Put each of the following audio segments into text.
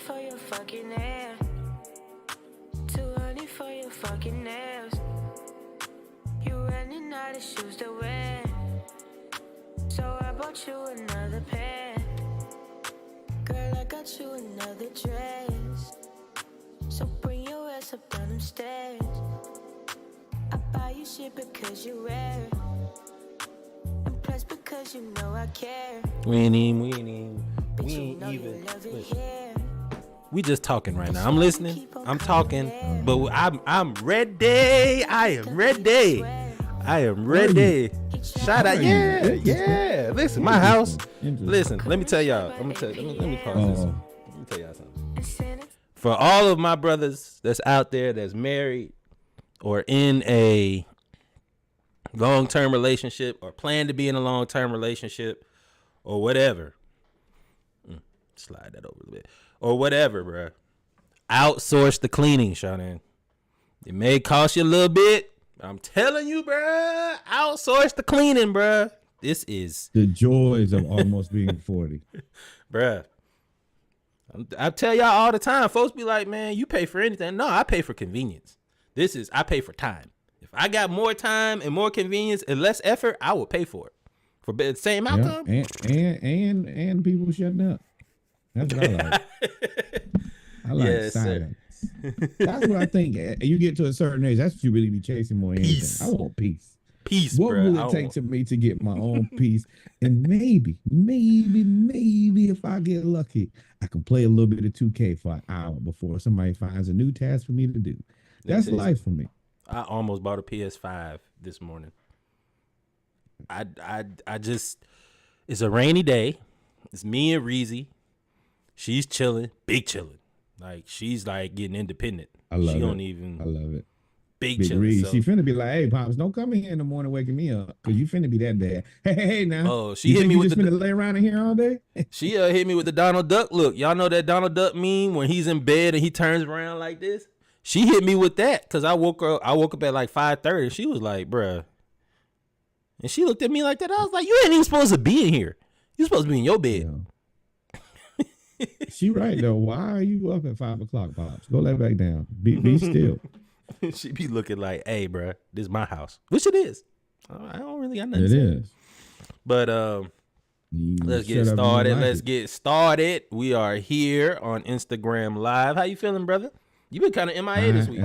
for your fucking hair. 200 for your fucking nails. You running out of shoes to wear, so I bought you another pair. Girl, I got you another dress, so bring your ass up down them stairs. I buy you shit because you rare, and plus because you know I care. We ain't even. We just talking right now. I'm listening. I'm talking, but I'm ready. I am ready. Shout out, yeah. Listen, my house. Listen, let me tell y'all. Let me pause this. Let me tell y'all something. For all of my brothers that's out there that's married or in a long-term relationship or plan to be in a long-term relationship or whatever. Slide that over a bit. Or whatever, bro. Outsource the cleaning, Shawnee. It may cost you a little bit. I'm telling you, bro. Outsource the cleaning, bro. This is the joys of almost being 40. Bruh. I tell y'all all the time. Folks be like, man, you pay for anything. No, I pay for convenience. I pay for time. If I got more time and more convenience and less effort, I will pay for it. For the same outcome. And people shutting up. That's what I like. I like silence. That's what I think. You get to a certain age, that's what you really be chasing more than anything. I want peace. Peace, what will it take to me to get my own peace? And maybe if I get lucky, I can play a little bit of 2K for an hour before somebody finds a new task for me to do. That's life for me. I almost bought a PS5 this morning. I just, it's a rainy day. It's me and Reezy. She's chilling, big chilling. Like, she's like getting independent. I love it. I love it. Big chilling. Reed, so. She finna be like, hey, Pops, don't come in here in the morning waking me up, because you finna be that bad. Hey, now. Oh, she hit me with the... finna lay around in here all day? She hit me with the Donald Duck look. Y'all know that Donald Duck meme when he's in bed and he turns around like this? She hit me with that because I woke up at like 5:30 and she was like, bruh. And she looked at me like that. I was like, you ain't even supposed to be in here. You supposed to be in your bed. Yeah. She right though. Why are you up at 5 o'clock, Pops? Go lay back down. Be still. She be looking like, hey, bruh, this is my house. Which it is. I don't really got nothing to say. It is. But let's get started. We are here on Instagram Live. How you feeling, brother? You been kind of MIA this week.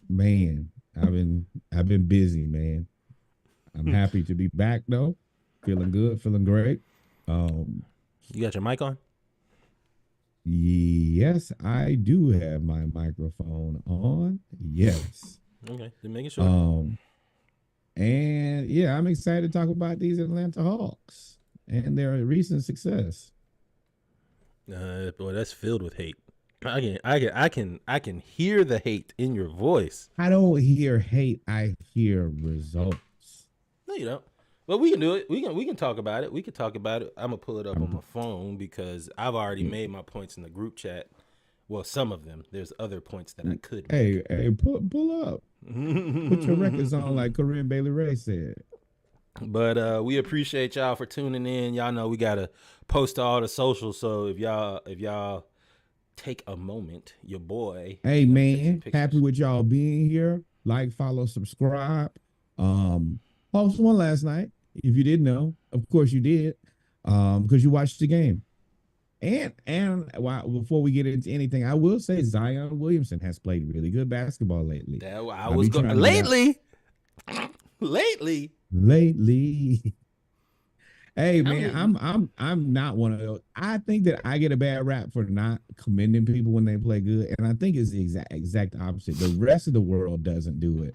Man, I've been busy, man. I'm happy to be back though. Feeling good, feeling great. You got your mic on? Yes, I do have my microphone on. Yes. Okay, just making sure. And yeah, I'm excited to talk about these Atlanta Hawks and their recent success. Boy, that's filled with hate. I can hear the hate in your voice. I don't hear hate. I hear results. No, you don't. But we can do it. We can talk about it. We can talk about it. I'm gonna pull it up on my phone because I've already made my points in the group chat. Well, some of them. There's other points that I could make. Hey, pull up. Put your records on, like Corinne Bailey Ray said. But we appreciate y'all for tuning in. Y'all know we gotta post to all the socials. So if y'all take a moment, your boy. Hey man, happy with y'all being here. Like, follow, subscribe. Post one last night. If you didn't know, of course you did, because you watched the game. And before we get into anything, I will say Zion Williamson has played really good basketball lately. Lately. Hey man, I'm not one of those. I think that I get a bad rap for not commending people when they play good, and I think it's the exact opposite. The rest of the world doesn't do it.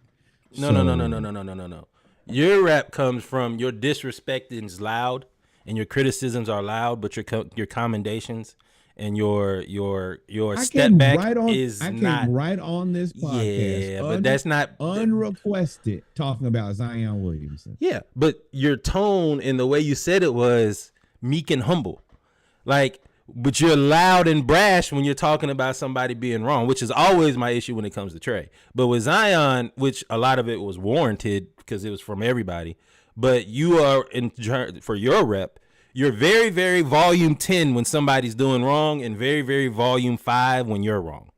No. Your rap comes from your disrespecting's loud and your criticisms are loud, but your commendations and your step back is not. I came right on this podcast. Yeah, but that's not unrequested talking about Zion Williamson. Yeah, but your tone and the way you said it was meek and humble, but you're loud and brash when you're talking about somebody being wrong, which is always my issue when it comes to Trey. But with Zion, which a lot of it was warranted because it was from everybody, but you are for your rep, You're very, very volume 10 when somebody's doing wrong, and very, very volume 5 when you're wrong.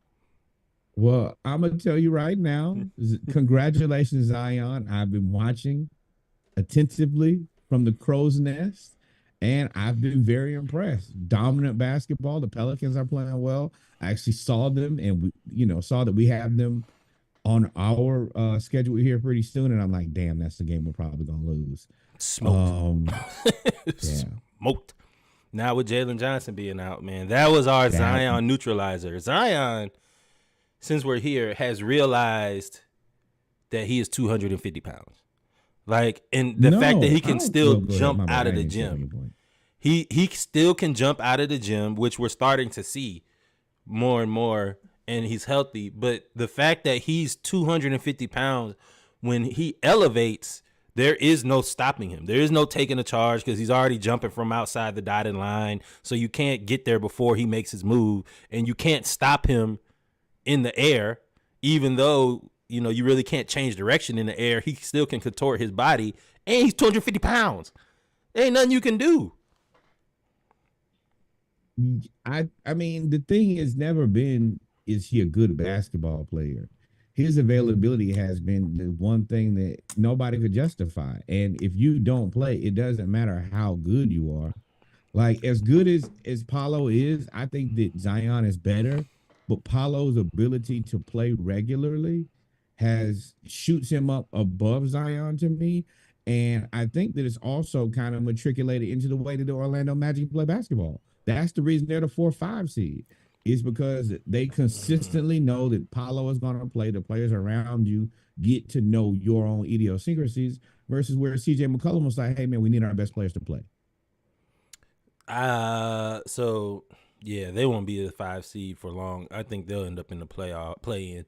Well, I'm gonna tell you right now, congratulations, Zion. I've been watching attentively from the crow's nest, and I've been very impressed. Dominant basketball. The Pelicans are playing well. I actually saw them, and saw that we have them on our schedule here pretty soon, and I'm like, damn, that's the game we're probably gonna lose. Smoked. Yeah. Smoked. Now with Jalen Johnson being out, man, that was our Zion neutralizer. Zion, since we're here, has realized that he is 250 pounds. Like, and the fact that he can still jump out of the gym. He still can jump out of the gym, which we're starting to see more and more, and he's healthy. But the fact that he's 250 pounds, when he elevates, there is no stopping him. There is no taking a charge because he's already jumping from outside the dotted line. So you can't get there before he makes his move, and you can't stop him in the air, even though, you really can't change direction in the air. He still can contort his body, and he's 250 pounds. There ain't nothing you can do. I mean, the thing has never been, is he a good basketball player? His availability has been the one thing that nobody could justify. And if you don't play, it doesn't matter how good you are. Like, as good as Paolo is, I think that Zion is better, but Paolo's ability to play regularly shoots him up above Zion to me. And I think that it's also kind of matriculated into the way that the Orlando Magic play basketball. That's the reason they're the 4-5 seed, is because they consistently know that Paolo is going to play. The players around you get to know your own idiosyncrasies, versus where CJ McCollum was like, hey, man, we need our best players to play. So yeah, they won't be the 5 seed for long. I think they'll end up in the play-in.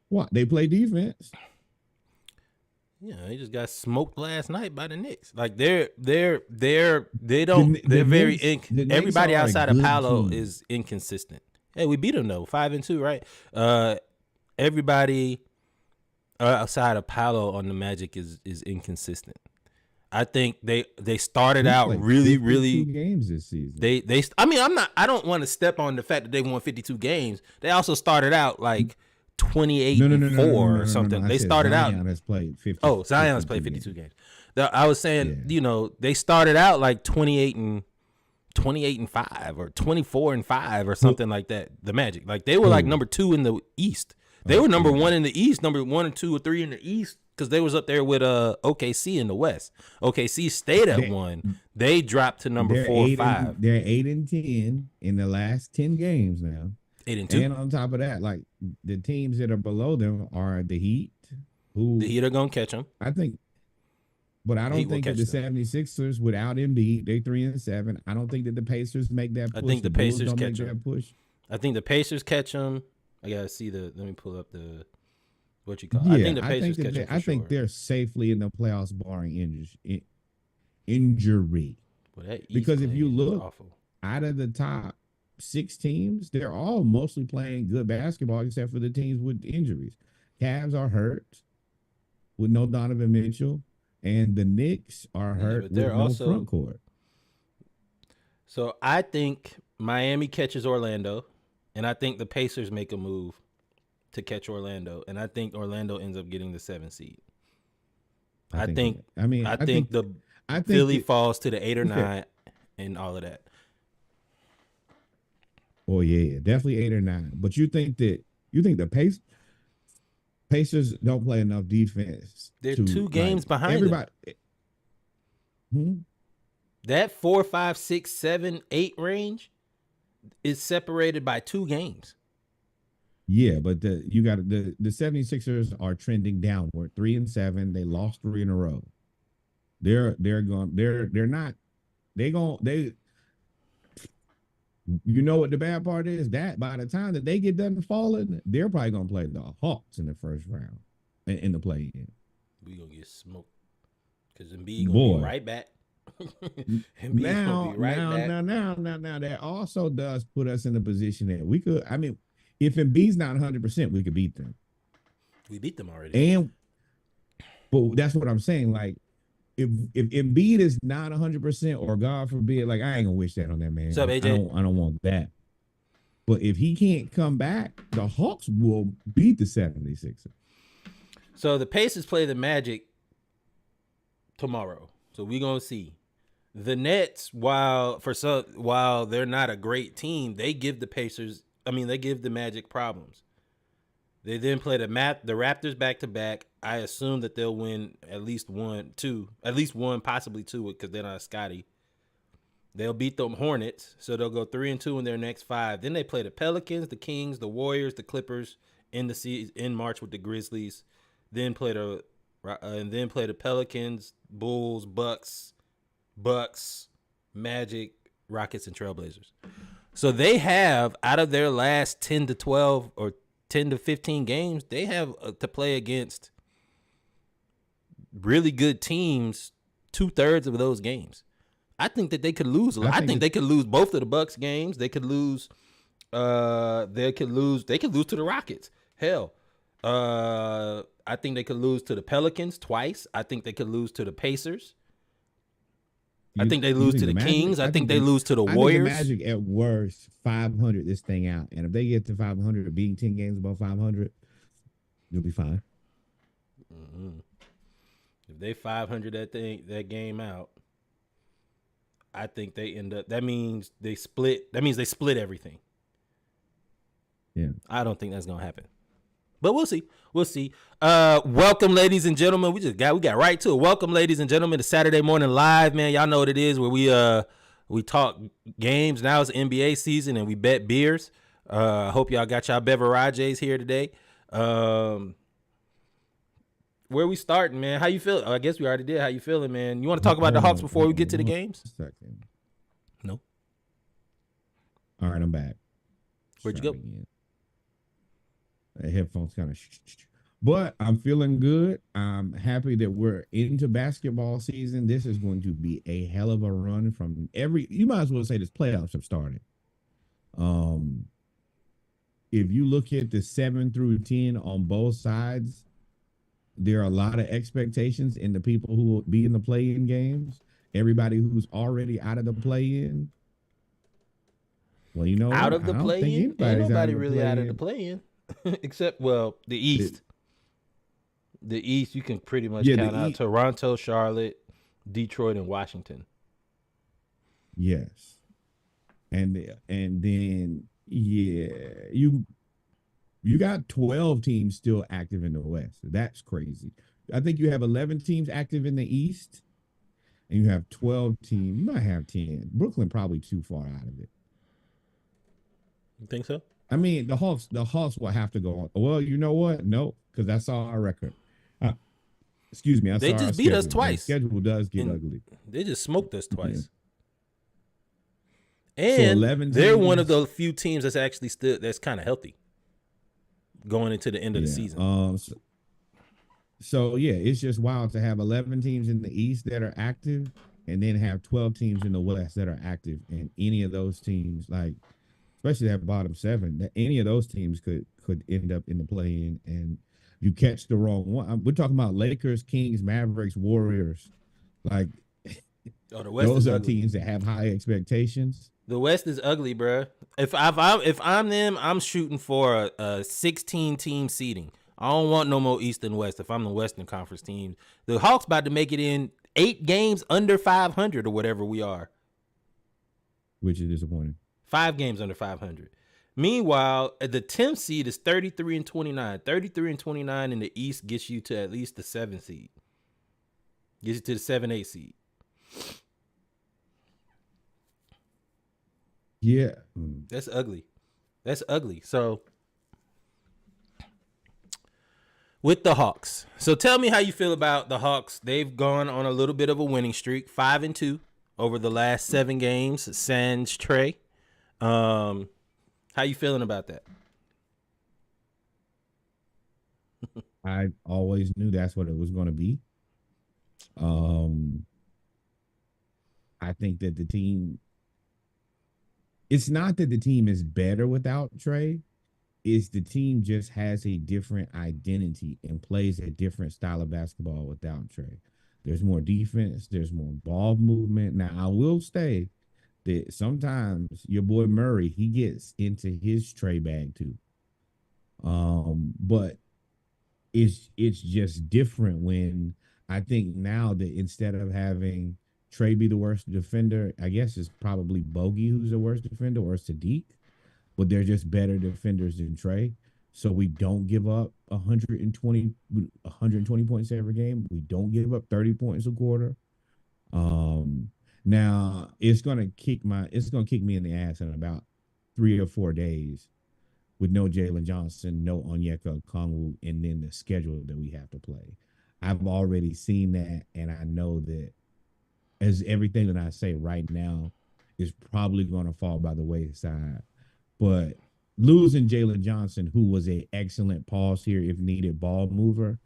What? They play defense. Yeah, they just got smoked last night by the Knicks. Like they're very everybody outside of Paolo is inconsistent. Hey, we beat them though, 5-2, right? Everybody outside of Paolo on the Magic is inconsistent. I think they started out really games this season. I don't want to step on the fact that they won 52 games. They also started out like 28-4 or something. They started out. Zion has played 50. Oh, Zion has played 52 games. I was saying, they started out like 28-5 or 24-5 or something like that. The Magic, like they were like number 2 in the East. They were number 1 in the East, number 1 or 2 or 3 in the East, because they was up there with OKC in the West. OKC stayed at 1. They dropped to number 4 or 5. They're 8-10 in the last 10 games now. 8-2. And on top of that, like the teams that are below them are the Heat. The Heat are gonna catch them, I think. But I don't think that the 76ers, without Embiid, they 3-7. I don't think that the Pacers make that push. I think the Pacers catch them. I think the Pacers catch them. I gotta see let me pull up what you call. Yeah, I think the Pacers catch them. I think they're safely in the playoffs, barring injury. Well, because if you look out of the top 6 teams, they're all mostly playing good basketball, except for the teams with injuries. Cavs are hurt with no Donovan Mitchell, and the Knicks are hurt with no front court. So I think Miami catches Orlando, and I think the Pacers make a move to catch Orlando, and I think Orlando ends up getting the 7 seed. I think Philly falls to the 8 or 9 and all of that. Oh yeah, definitely 8 or 9. But you think the Pacers don't play enough defense? They're 2 games behind everybody. That 4, 5, 6, 7, 8 range is separated by 2 games. Yeah, but the 76ers are trending downward, 3-7. They lost 3 in a row. You know what the bad part is? That by the time that they get done falling, they're probably gonna play the Hawks in the first round in the play-in. We gonna get smoked because Embiid gonna be right back. Now, that also does put us in a position that we could. I mean, if Embiid's not 100%, we could beat them. We beat them already. But that's what I'm saying. Like, if Embiid is not 100%, or God forbid, like I ain't gonna wish that on that man. What's up, AJ? I don't want that. But if he can't come back, the Hawks will beat the 76ers. So the Pacers play the Magic tomorrow. So we're gonna see. The Nets, while they're not a great team, they give the Magic problems. They then play the Raptors back to back. I assume that they'll win at least one, possibly two, because they're not Scotty. They'll beat the Hornets, so they'll go 3-2 in their next 5. Then they play the Pelicans, the Kings, the Warriors, the Clippers in March with the Grizzlies. Then play the Pelicans, Bulls, Bucks, Magic, Rockets, and Trailblazers. So they have, out of their last 10 to 12 or 10 to 15 games, they have to play against really good teams 2/3 of those games. I think that they could lose. I think they could lose both of the Bucks games. They could lose. They could lose to the Rockets. Hell, I think they could lose to the Pelicans twice. I think they could lose to the Pacers. I think they lose to the Kings. I think they lose to the Warriors. I think the Magic at worst 500 this thing out, and if they get to 500 or beating 10 games above 500, you'll be fine. Mm-hmm. If they 500 that game out, I think they end up. That means they split. That means they split everything. Yeah, I don't think that's gonna happen, but we'll see. We'll see. Welcome, ladies and gentlemen. We got right to it. Welcome, ladies and gentlemen, to Saturday Morning Live, man. Y'all know what it is, where we talk games. Now it's NBA season, and we bet beers. Hope y'all got y'all beverages here today. Where we starting, man? How you feel? I guess we already did. How you feeling, man? You want to talk about the Hawks before we get to the games? Second. No. All right, I'm back. Where'd you go? The headphones kind of but I'm feeling good. I'm happy that we're into basketball season. This is going to be a hell of a run from you might as well say this playoffs have started. If you look at the 7 through 10 on both sides, there are a lot of expectations in the people who will be in the play-in games. Everybody who's already out of the play-in. Well, you know, out of the play-in, ain't nobody really out of the play-in. Except, the East. The East, you can pretty much count out Toronto, Charlotte, Detroit, and Washington. Yes. And then, you got 12 teams still active in the West. That's crazy. I think you have 11 teams active in the East, and you have 12 teams. You might have 10. Brooklyn probably too far out of it. You think so? I mean, the Hawks will have to go on. Well, you know what? No, because that's our record. Excuse me. They just beat us twice. The schedule does get ugly. They just smoked us twice. Yeah. And so they're one of the few teams that's actually that's kind of healthy going into the end of the season. So it's just wild to have 11 teams in the East that are active, and then have 12 teams in the West that are active. And any of those teams, especially that bottom 7, that any of those teams could end up in the play-in, and you catch the wrong one. We're talking about Lakers, Kings, Mavericks, Warriors. The West those are ugly. Teams that have high expectations. The West is ugly, bro. If I'm them, I'm shooting for a 16-team seeding. I don't want no more East and West if I'm the Western Conference team. The Hawks about to make it in 8 games under 500 or whatever we are. Which is disappointing. 5 games under 500. Meanwhile, the 10th seed is 33-29. 33-29 in the East gets you to at least the 7th seed. Gets you to the 7-8 seed. Yeah. That's ugly. That's ugly. So, with the Hawks. So, tell me how you feel about the Hawks. They've gone on a little bit of a winning streak. 5-2 over the last 7 games. Sans Trey. How you feeling about that? I always knew that's what it was going to be. I think that the team, it's not that the team is better without Trey. It's the team just has a different identity and plays a different style of basketball without Trey. There's more defense. There's more ball movement. Now, I will say that sometimes your boy Murray, he gets into his tray bag too. But it's just different when I think now that instead of having Trey be the worst defender, I guess it's probably Bogey who's the worst defender or Sadiq, but they're just better defenders than Trey. So we don't give up 120 points every game. We don't give up 30 points a quarter. Now it's gonna kick me in the ass in about 3 or 4 days with no Jalen Johnson, no Onyeka Okongwu, and then the schedule that we have to play. I've already seen that, and I know that as everything that I say right now is probably going to fall by the wayside. But losing Jalen Johnson, who was an excellent pause here if needed ball mover,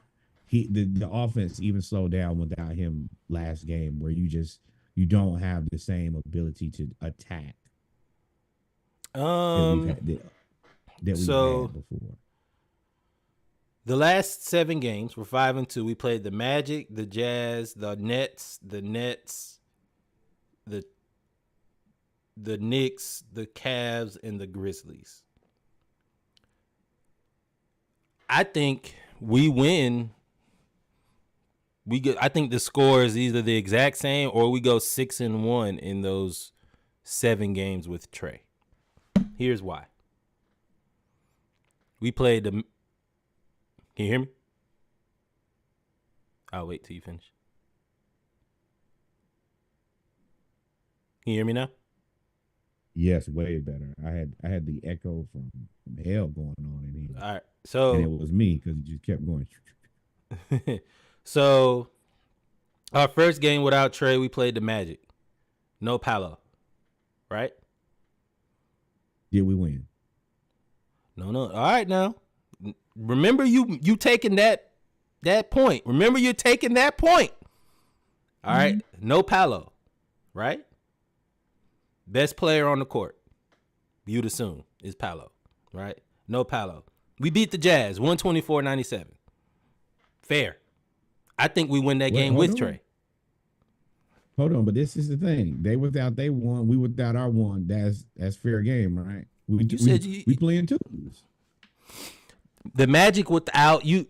the offense even slowed down without him last game, where you don't have the same ability to attack that we had before. The last 7 games, we're 5-2. We played the Magic, the Jazz, the Nets, the Knicks, the Cavs, and the Grizzlies. I think we win. I think the score is either the exact same or we go 6-1 in those 7 games with Trey. Here's why. We played the. Can you hear me? I'll wait till you finish. Can you hear me now? Yes, way better. I had the echo from hell going on in here. All right, so and it was me because it just kept going. So our first game without Trey, we played the Magic. No Paolo, right? Did we win? No. All right, now. Remember you taking that point. Remember you're taking that point. All right. No Paolo, right? Best player on the court, you'd assume, is Paolo, right? No Paolo. We beat the Jazz 124-97. Fair. I think we win that game with Trey. Hold on, but this is the thing. They without they won, we without our one. That's fair game, right? We playing twos. The Magic without you.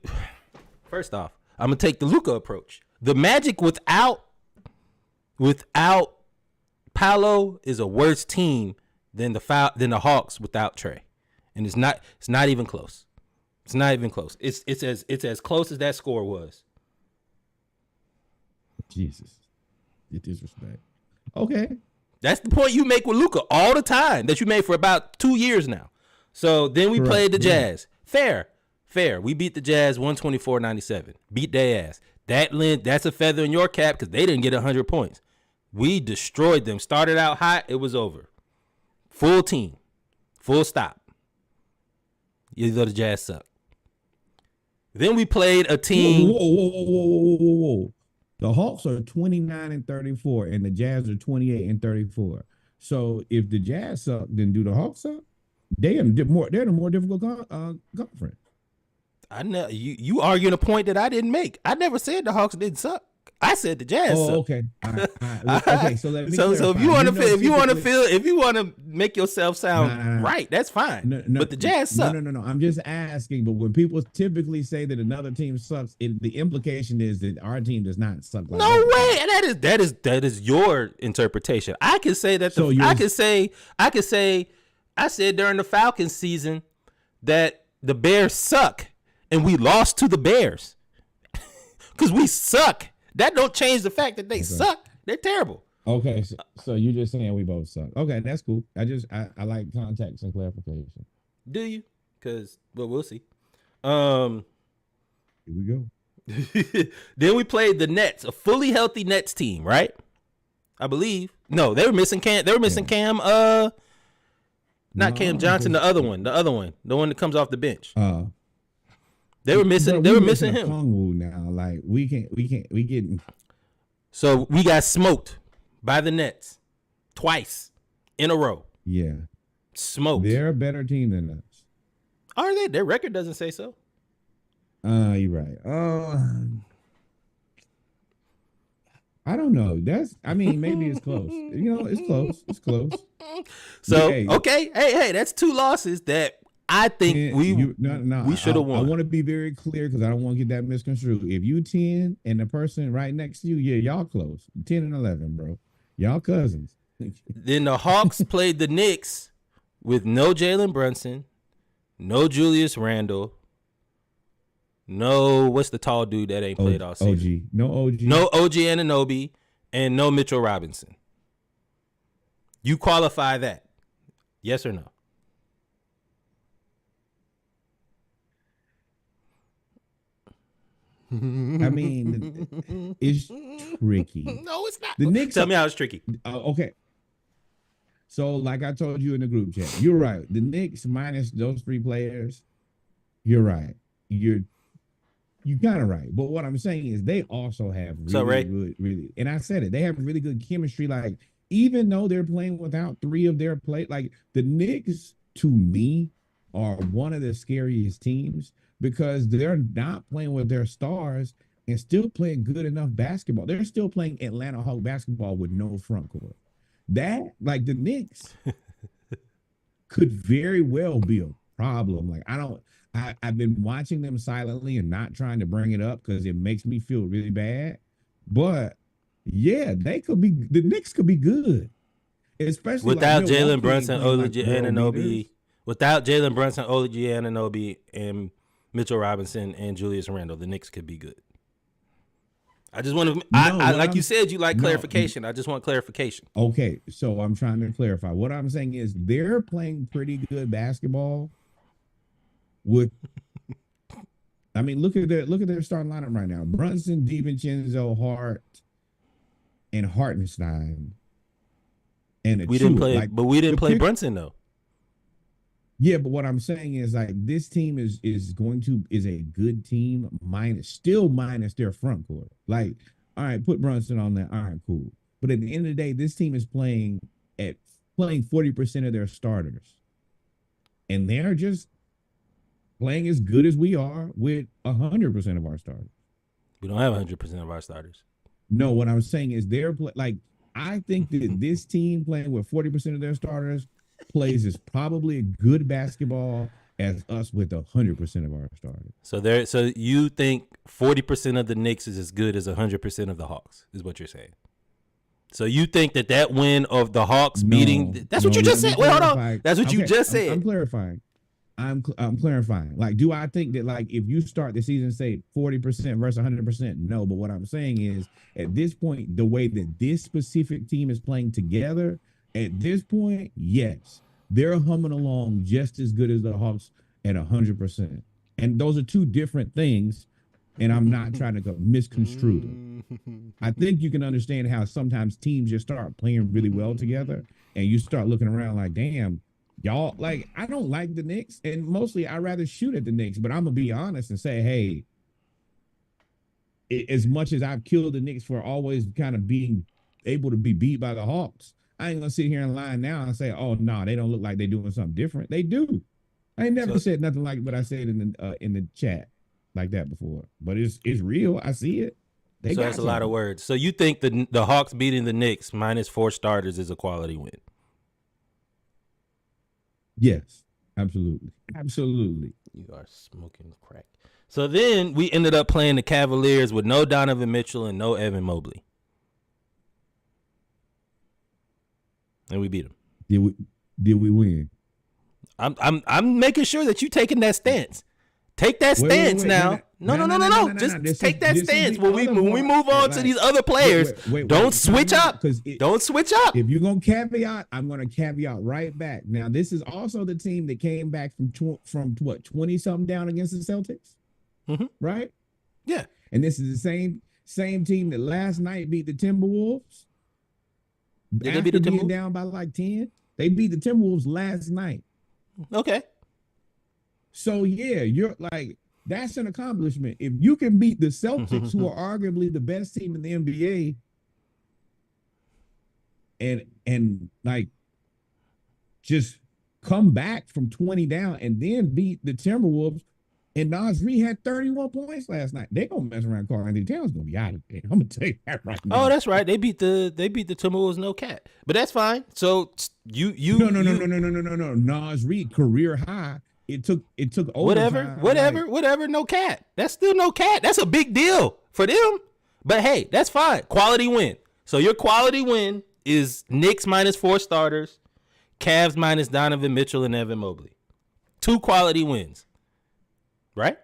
First off, I'm gonna take the Luka approach. The Magic without Paolo is a worse team than the Hawks without Trey, and it's not even close. It's not even close. It's as close as that score was. Jesus, you disrespect. Okay, that's the point you make with Luka all the time. That you made for about 2 years now. So then we played the Jazz. Fair. We beat the Jazz 124-97. Beat their ass. That's a feather in your cap because they didn't get 100 points. We destroyed them. Started out hot. It was over. Full team. Full stop. Even though the Jazz suck. Then we played a team. Whoa. The Hawks are 29-34 and the Jazz are 28-34. So if the Jazz suck, then do the Hawks suck? They're the more difficult conference. I know you arguing a point that I didn't make. I never said the Hawks didn't suck. I said the Jazz suck. Okay. All right. Okay. So let me. So if you want to make yourself sound right, that's fine. But the Jazz suck. No. I'm just asking. But when people typically say that another team sucks, the implication is that our team does not suck. Like no way. And that is your interpretation. I can say that. I said during the Falcons season that the Bears suck and we lost to the Bears because we suck. That don't change the fact that they suck. They're terrible. Okay, so you're just saying we both suck. Okay, that's cool. I like context and clarification. Do you? But we'll see. Here we go. Then we played the Nets, a fully healthy Nets team, right? I believe. No, they were missing Cam. They were missing Cam. Not Cam Johnson. The other one. The one that comes off the bench. They were missing. They were missing him. Okongwu now, like we getting. So we got smoked by the Nets twice in a row. Yeah, smoked. They're a better team than us. Are they? Their record doesn't say so. You're right. I don't know. I mean, maybe it's close. You know, it's close. It's close. So Yeah. okay, hey, that's 2 losses that I think we should have won. I want to be very clear because I don't want to get that misconstrued. If you 10 and the person right next to you, yeah, y'all close. 10 and 11, bro. Y'all cousins. Then the Hawks played the Knicks with no Jalen Brunson, no Julius Randle, no, what's the tall dude that ain't played all season? OG. No OG Anunoby, and no Mitchell Robinson. You qualify that? Yes or no? I mean, it's tricky. No, it's not. The Knicks. Tell me how it's tricky. Okay. So, like I told you in the group chat, you're right. The Knicks minus those 3 players, you're right. You're kind of right. But what I'm saying is they also have really, and I said it, they have really good chemistry. Like, even though they're playing without 3 of their like the Knicks, to me, are one of the scariest teams because they're not playing with their stars and still playing good enough basketball. They're still playing Atlanta Hawk basketball with no front court. That, like, the Knicks could very well be a problem. Like, I've been watching them silently and not trying to bring it up because it makes me feel really bad. But yeah, the Knicks could be good. Especially without like Jalen Brunson, OG Anunoby, without Jalen Brunson, OG Anunoby, and Mitchell Robinson and Julius Randle, the Knicks could be good. I just want to, like you said, you like clarification. I just want clarification. Okay, so I'm trying to clarify. What I'm saying is they're playing pretty good basketball with, I mean, look at their starting lineup right now. Brunson, DiVincenzo, Hart, and Hartenstein. And we didn't play Brunson though. Yeah, but what I'm saying is, like, this team is a good team minus their front court. Like, all right, put Brunson on there. All right, cool. But at the end of the day, this team is playing 40% of their starters. And they're just playing as good as we are with 100% of our starters. We don't have 100% of our starters. No, what I'm saying is I think that this team playing with 40% of their starters plays is probably a good basketball as us with 100% of our starters. So you think 40% of the Knicks is as good as 100% of the Hawks, is what you're saying. So you think that win of the Hawks beating? That's what you just said. Wait, hold on. That's what you just said. I'm clarifying. I'm clarifying. Like, do I think that, like, if you start the season, say 40% versus 100%? No, but what I'm saying is, at this point, the way that this specific team is playing together, at this point, yes, they're humming along just as good as the Hawks at 100%. And those are 2 different things, and I'm not trying to misconstrue them. I think you can understand how sometimes teams just start playing really well together, and you start looking around like, damn, y'all, like, I don't like the Knicks, and mostly I rather shoot at the Knicks, but I'm going to be honest and say, hey, as much as I've killed the Knicks for always kind of being able to be beat by the Hawks, I ain't gonna sit here and lie now and say, oh no, they don't look like they're doing something different. They do. I ain't never said nothing like what I said in the chat like that before. But it's real. I see it. So that's a lot of words. So you think the Hawks beating the Knicks minus 4 starters is a quality win? Yes, absolutely. Absolutely. You are smoking crack. So then we ended up playing the Cavaliers with no Donovan Mitchell and no Evan Mobley. And we beat them. Did we win? I'm making sure that you taking that stance. Take that stance now. No. Just take that stance when we move on to these other players. Don't switch up. Don't switch up. If you're gonna caveat, I'm gonna caveat right back. Now, this is also the team that came back from what, 20 something down against the Celtics, right? Yeah. And this is the same team that last night beat the Timberwolves. Did they beat the Timberwolves? Being down by like 10, they beat the Timberwolves last night. Okay. So yeah, you're like, that's an accomplishment. If you can beat the Celtics, who are arguably the best team in the NBA, and like just come back from 20 down and then beat the Timberwolves And Nas Reed had 31 points last night. They're gonna mess around. Karl Anthony Towns gonna be out of there. I'm gonna tell you that right now. Oh, that's right. They beat the Timberwolves, no cat. But that's fine. So you no. Nas Reed career high. It took overtime. whatever. No cat. That's still no cat. That's a big deal for them. But hey, that's fine. Quality win. So your quality win is Knicks minus 4 starters, Cavs minus Donovan Mitchell and Evan Mobley. 2 quality wins. Right?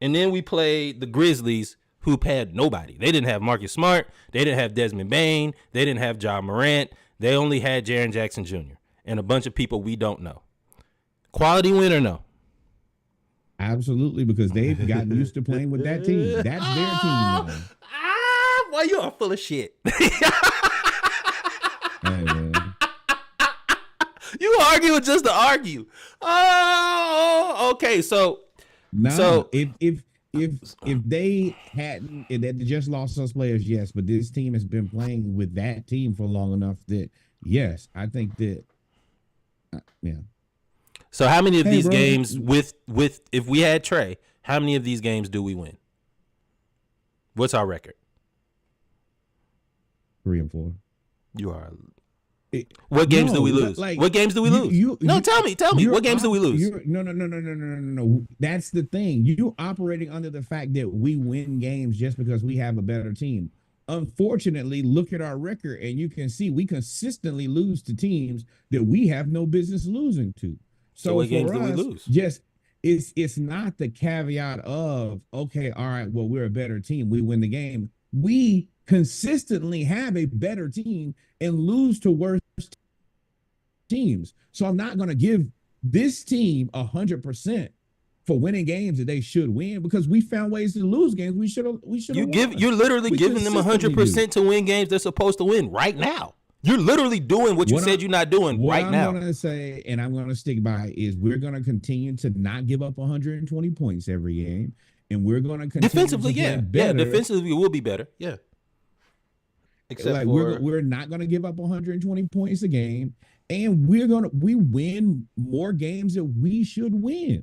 And then we played the Grizzlies, who had nobody. They didn't have Marcus Smart. They didn't have Desmond Bane. They didn't have Ja Morant. They only had Jaren Jackson Jr. and a bunch of people we don't know. Quality win or no? Absolutely, because they've gotten used to playing with that team. That's their team now. Boy, you are full of shit. Hey, man. You argue just to argue. Oh, okay. So if they hadn't, if they just lost those players, yes. But this team has been playing with that team for long enough that, yes, I think that, yeah. So how many of these games with if we had Trey, how many of these games do we win? What's our record? 3-4. You are. What games do we lose? What games do we lose? Tell me. What games do we lose? No. That's the thing. You operating under the fact that we win games just because we have a better team. Unfortunately, look at our record, and you can see we consistently lose to teams that we have no business losing to. So what games do we lose? Just it's not the caveat of, okay, all right, well, we're a better team, we win the game. We consistently have a better team and lose to worse teams. So I'm not going to give this team 100% for winning games that they should win, because we found ways to lose games we should have You're literally giving them 100% to win games they're supposed to win right now. You're literally doing what you said you're not doing right now. What I'm going to say, and I'm going to stick by, is we're going to continue to not give up 120 points every game, and we're going to continue defensively, to play better. Yeah, defensively we'll be better. Yeah. Except we're not going to give up 120 points a game, and we win more games that we should win.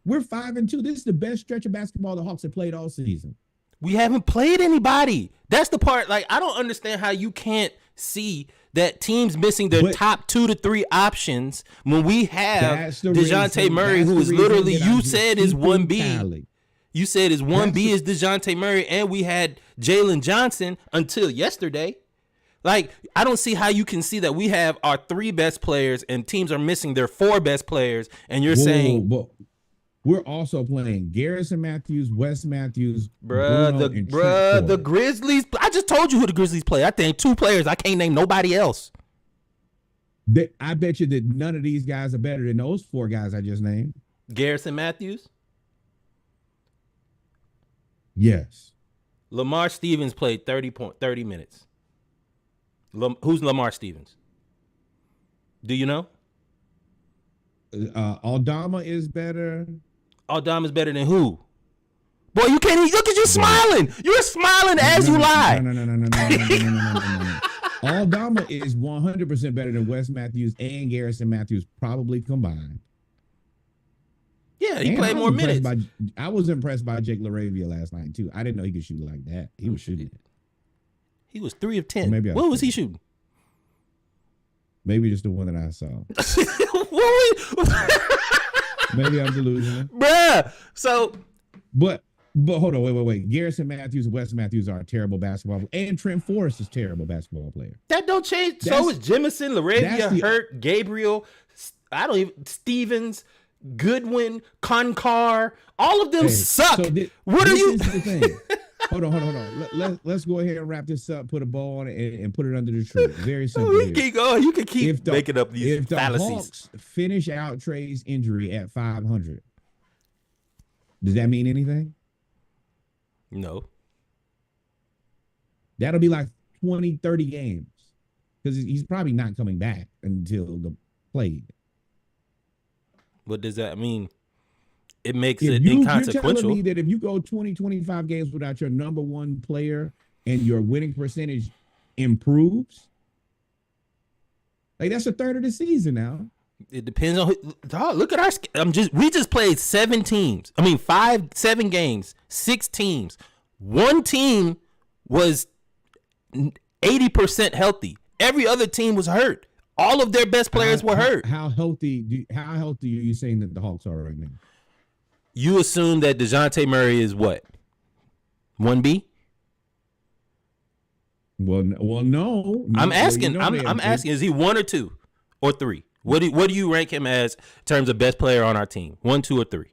We're 5-2. This is the best stretch of basketball the Hawks have played all season. We haven't played anybody. That's the part. Like, I don't understand how you can't see that teams missing their top 2 to 3 options when we have DeJounte Murray, who is literally, you said is 1B. You said his 1B is DeJounte Murray, and we had Jalen Johnson until yesterday. Like, I don't see how you can see that we have our 3 best players and teams are missing their 4 best players, and you're saying... But we're also playing Garrison Matthews, Wes Matthews, the Grizzlies. I just told you who the Grizzlies play. I think 2 players. I can't name nobody else. I bet you that none of these guys are better than those 4 guys I just named. Garrison Matthews? Yes. Lamar Stevens played 30 minutes. Who's Lamar Stevens? Do you know? Aldama is better. Aldama's better than who? Boy, you can't even look at you smiling. You're smiling as you lie. No. Aldama is 100% better than Wes Matthews and Garrison Matthews probably combined. Yeah, he played more minutes. I was impressed by Jake LaRavia last night too. I didn't know he could shoot like that. He was shooting. He was 3 of 10. What was he shooting? Maybe just the one that I saw. Maybe I'm delusional. Bruh. So. But hold on, wait. Garrison Matthews and Wes Matthews are a terrible basketball player. And Trent Forrest is a terrible basketball player. That don't change. So is Jemison, LaRavia, Hurt, Gabriel, Stevens, Goodwin, Concar. All of them suck. So what are you? The thing. Hold on. Let's go ahead and wrap this up, put a bow on it, and put it under the tree. Very simple. Keep going. You can keep making up these fallacies. If the Hawks finish out Trey's injury at 500, does that mean anything? No. That'll be like 20, 30 games, because he's probably not coming back until the play. What does that mean? It makes it inconsequential. You're telling me that if you go 20, 25 games without your number 1 player and your winning percentage improves, like that's a third of the season now. It depends on who. Dog, look at our. We just played 7 teams. I mean, 7 games, 6 teams. One team was 80% healthy. Every other team was hurt. All of their best players were hurt. How healthy are you saying that the Hawks are right now? You assume that DeJounte Murray is what? 1B? Well, no. I'm asking. I'm asking. Is he 1 or 2 or 3? What do you rank him as in terms of best player on our team? 1, 2, or 3?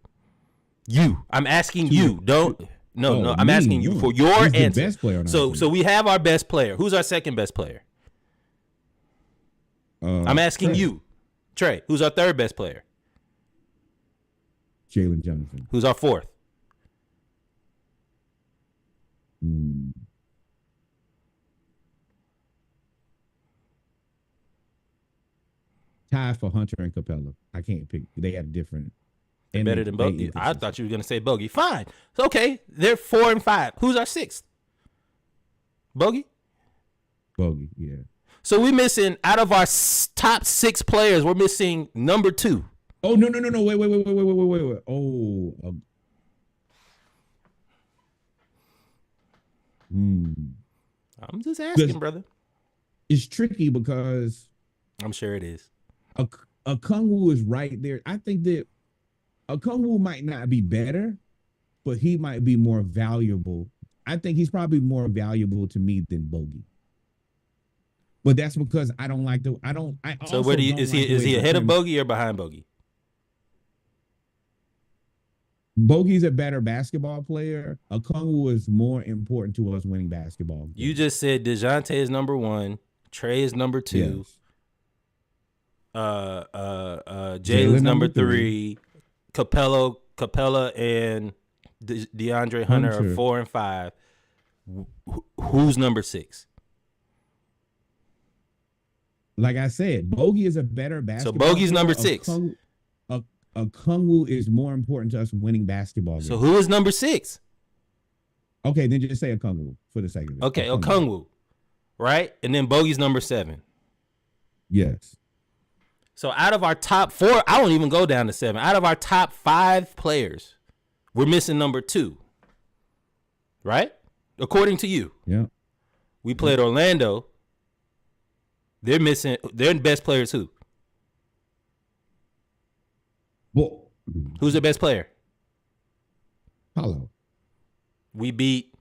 You. I'm asking you. Don't. No. I'm asking you for your answer. The best player on our team. So we have our best player. Who's our second best player? I'm asking you, Trey. Who's our third best player? Jalen Johnson. Who's our fourth? Tied for Hunter and Capella. I can't pick. They have different. Better than Bogey. I thought you were going to say Bogey. Fine. So, okay. They're 4 and 5. Who's our sixth? Bogey? Bogey, yeah. So we're missing, out of our top 6 players, we're missing number 2. Oh, no. Wait. Oh. I'm just asking, brother. It's tricky because I'm sure it is. Okongwu is right there. I think that Okongwu might not be better, but he might be more valuable. I think he's probably more valuable to me than Bogey. But that's because I don't like the. So where is he ahead of Bogey or behind Bogey? Bogey's a better basketball player. Okongwu is more important to us winning basketball games. You just said DeJounte is number 1, Trey is number 2, yes. Jalen's number 3, Capella and DeAndre Hunter are 4 and 5. Who's number 6? Like I said, Bogey is a better basketball player. So Bogey's number 6. Okongwu is more important to us winning basketball games. So who is number 6? Okay, then just say Okongwu for the sake of it. Okay, Okongwu. Right? And then Bogey's number 7. Yes. So out of our top 4, I won't even go down to 7. Out of our top 5 players, we're missing number 2. Right? According to you. Yeah. We played Orlando. They're missing their best players who? Well, who's their best player? Paolo. We beat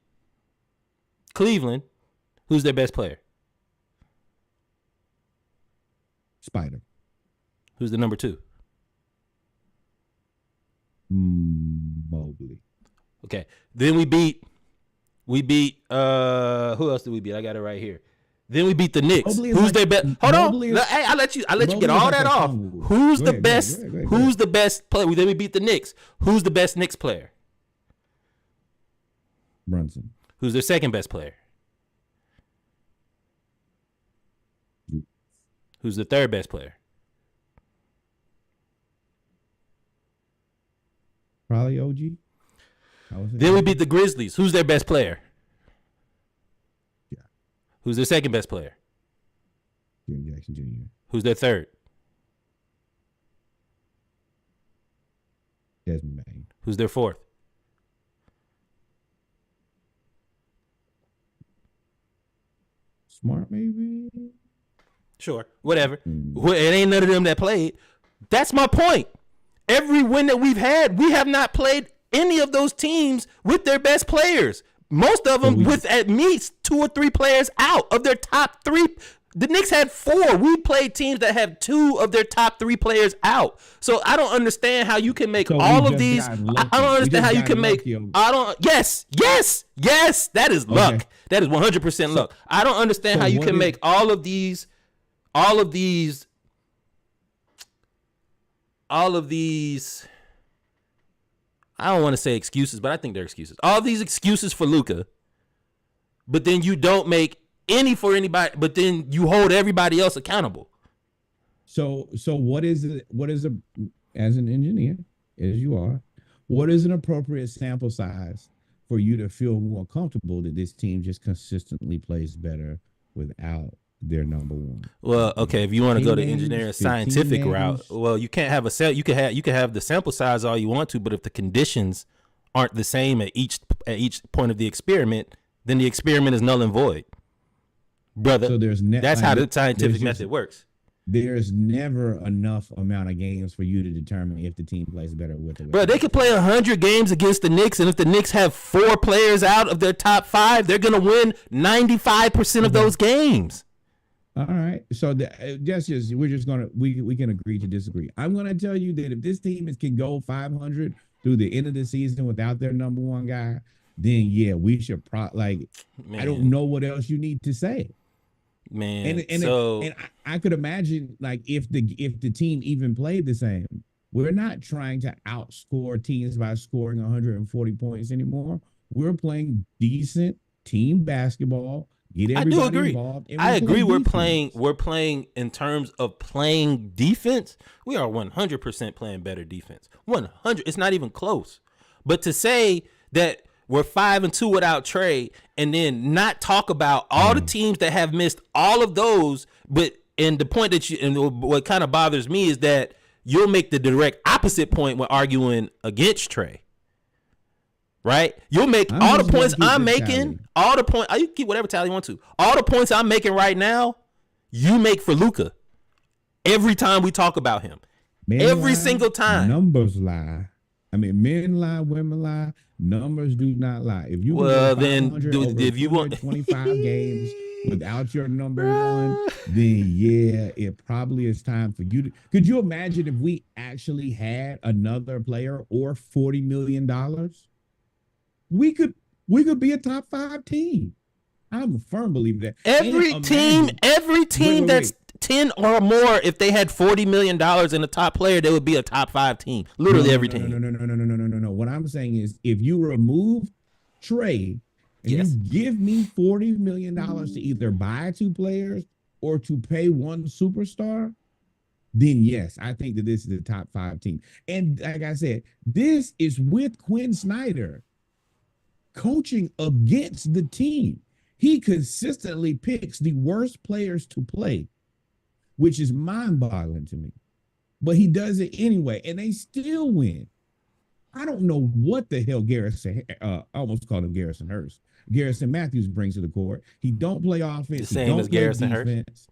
Cleveland. Who's their best player? Spider. Who's the number 2? Mobley. Okay. Then we beat who else did we beat? I got it right here. Then we beat the Knicks. Who's their best? Hold on. Hey, I'll let you get all that off. Who's the best? Who's the best player? Then we beat the Knicks. Who's the best Knicks player? Brunson. Who's their second best player? Who's the third best player? Probably OG. Then we beat the Grizzlies. Who's their best player? Yeah. Who's their second best player? Jaren Jackson Jr. Who's their third? Desmond Bane. Who's their fourth? Smart, maybe. Sure, whatever. It ain't none of them that played. That's my point. Every win that we've had, we have not played any of those teams with their best players. Most of them with at least 2 or 3 players out of their top 3. The Knicks had 4. We played teams that have 2 of their top 3 players out. So I don't understand how you can make all of these. I don't understand how you can make. Yes. That is luck. Okay. That is 100% luck. I don't understand how you can make all of these. I don't want to say excuses, but I think they're excuses. All these excuses for Luka, but then you don't make any for anybody, but then you hold everybody else accountable. So what is it? As an engineer, as you are, what is an appropriate sample size for you to feel more comfortable that this team just consistently plays better without they're number one. Well, okay, if you want to go the names, engineering 15 scientific route, names. well, you can't have you can have the sample size all you want to, but if the conditions aren't the same at each point of the experiment, then the experiment is null and void, brother. So that's how the scientific method works. There's never enough amount of games for you to determine if the team plays better with it. Bro, they could play 100 games against the Knicks, and if the Knicks have 4 players out of their top 5, they're gonna win 95% of those games. All right, so we can agree to disagree. I'm gonna tell you that if this team can go 500 through the end of the season without their number one guy, then yeah, we should I don't know what else you need to say. Man, and I could imagine like if the team even played the same, we're not trying to outscore teams by scoring 140 points anymore. We're playing decent team basketball. Get everybody I do agree. Involved. I agree. We're playing in terms of playing defense. We are 100% playing better defense. 100. It's not even close. But to say that we're 5-2 without Trey, and then not talk about all the teams that have missed all of those. And the point what kind of bothers me is that you'll make the direct opposite point when arguing against Trey. Right? You'll make all the points I'm making, all the points. You keep whatever tally you want to. All the points I'm making right now, you make for Luka. Every time we talk about him. Every single time. Numbers lie. I mean, men lie, women lie. Numbers do not lie. If you if you want 25 games without your number one, then yeah, it probably is time for you to. Could you imagine if we actually had another player or $40 million? We could be a top 5 team. I'm a firm believer that every team that's 10 or more, if they had $40 million in a top player, they would be a top 5 team. Literally every team. No. What I'm saying is if you remove Trey and you give me $40 million to either buy 2 players or to pay 1 superstar, then yes, I think that this is a top 5 team. And like I said, this is with Quinn Snyder coaching against the team. He consistently picks the worst players to play, which is mind-boggling to me. But he does it anyway, and they still win. I don't know what the hell I almost called him Garrison Hurst. Garrison Matthews brings to the court. He don't play offense. The same as Garrison Hurst.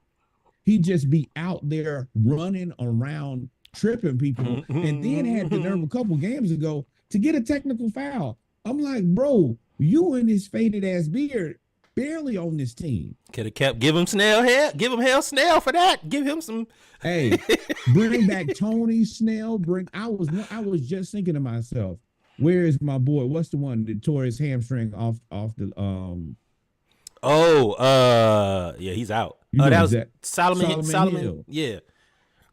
He just be out there running around, tripping people, and then had the nerve a couple games ago to get a technical foul. I'm like, bro, you and his faded ass beard barely on this team. Could have kept give him Hell Snell for that. Give him some. Hey, bring back Tony Snell. I was just thinking to myself, where is my boy? What's the one that tore his hamstring off the yeah, he's out. That was Solomon Hill. Yeah.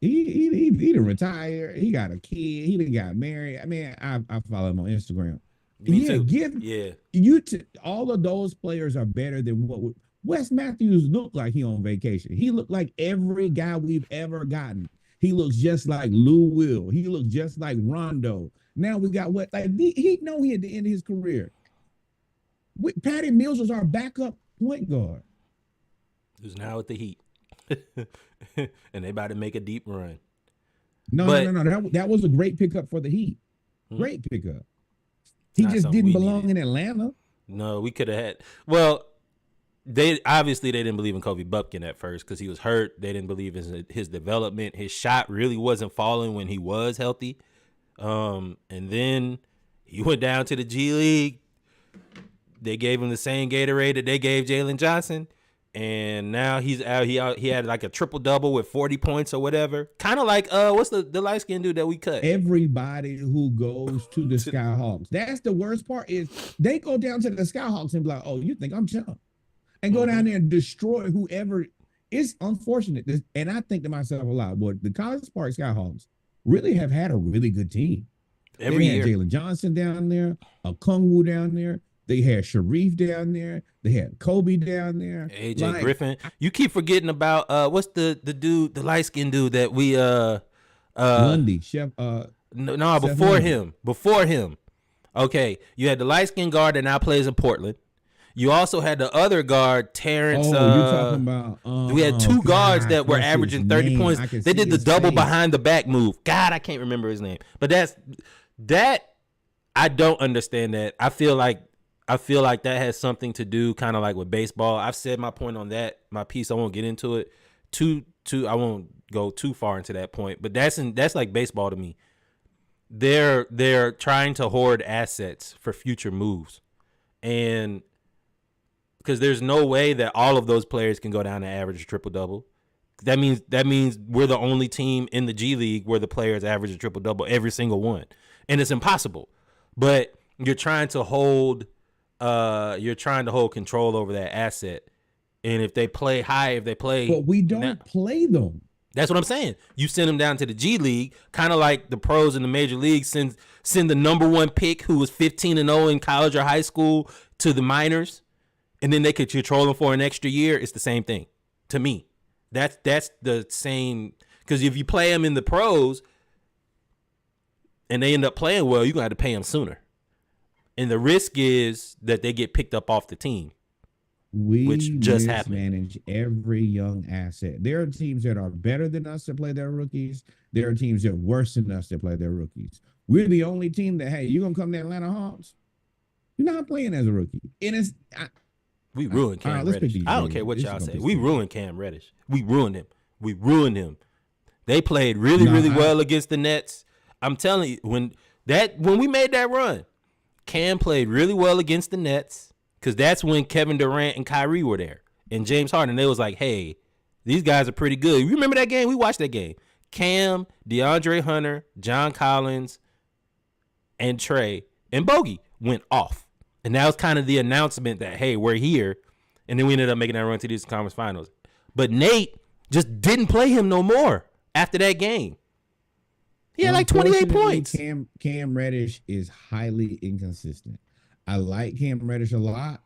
He done retired. He got a kid. He done got married. I mean, I follow him on Instagram. Me too. All of those players are better than what Wes Matthews looked like. He on vacation. He looked like every guy we've ever gotten. He looks just like Lou Will. He looks just like Rondo. Now we got he know he at the end of his career. Patty Mills was our backup point guard. Who's now at the Heat. And they about to make a deep run. No. That was a great pickup for the Heat. Great pickup. He just didn't belong in Atlanta. No, we could have had. Well, they didn't believe in Kobe Bupkin at first because he was hurt. They didn't believe in his development. His shot really wasn't falling when he was healthy. And then he went down to the G League. They gave him the same Gatorade that they gave Jalen Johnson. And now he's out. He had like a triple-double with 40 points or whatever. Kind of like, what's the light-skinned dude that we cut? Everybody who goes to the Skyhawks. That's the worst part is they go down to the Skyhawks and be like, oh, you think I'm chump? And go down there and destroy whoever. It's unfortunate. And I think to myself a lot, boy, the College Park Skyhawks really have had a really good team. Every year. Jalen Johnson down there, Okongwu down there. They had Sharif down there. They had Kobe down there. AJ Griffin. You keep forgetting about what's the dude, the light skinned dude that we Lundy, Chef. Before him. Okay, you had the light skinned guard that now plays in Portland. You also had the other guard, Terrence. You're talking about. We had two guards that were what's his averaging 30 name? points. I can They see did the his double face. behind the back move. God, I can't remember his name. But that I don't understand that. I feel like that has something to do kind of like with baseball. I've said my point on that, my piece. I won't get into it. I won't go too far into that point. But that's like baseball to me. They're trying to hoard assets for future moves. And because there's no way that all of those players can go down to average a triple-double. That means we're the only team in the G League where the players average a triple-double, every single one. And it's impossible. But you're trying to hold control over that asset. And if they play high, But we don't play them. That's what I'm saying. You send them down to the G League, kind of like the pros in the major leagues send the number one pick who was 15-0 in college or high school to the minors, and then they could control them for an extra year. It's the same thing to me. That's the same, because if you play them in the pros and they end up playing well, you're going to have to pay them sooner. And the risk is that they get picked up off the team. Which just happened. Manage every young asset. There are teams that are better than us that play their rookies. There are teams that are worse than us that play their rookies. We're the only team that, hey, you're gonna come to Atlanta Hawks. You're not playing as a rookie. And we ruined Cam Reddish. I don't care what y'all say. We ruined Cam Reddish. We ruined him. They played really well against the Nets. I'm telling you, when we made that run, Cam played really well against the Nets. Because that's when Kevin Durant and Kyrie were there. And James Harden, they was like, hey, these guys are pretty good. You remember that game? We watched that game. Cam, DeAndre Hunter, John Collins, and Trey, and Bogey went off. And that was kind of the announcement that, hey, we're here. And then we ended up making that run to these conference finals. But Nate just didn't play him no more after that game. He had like 28 points. Cam Reddish is highly inconsistent. I like Cam Reddish a lot.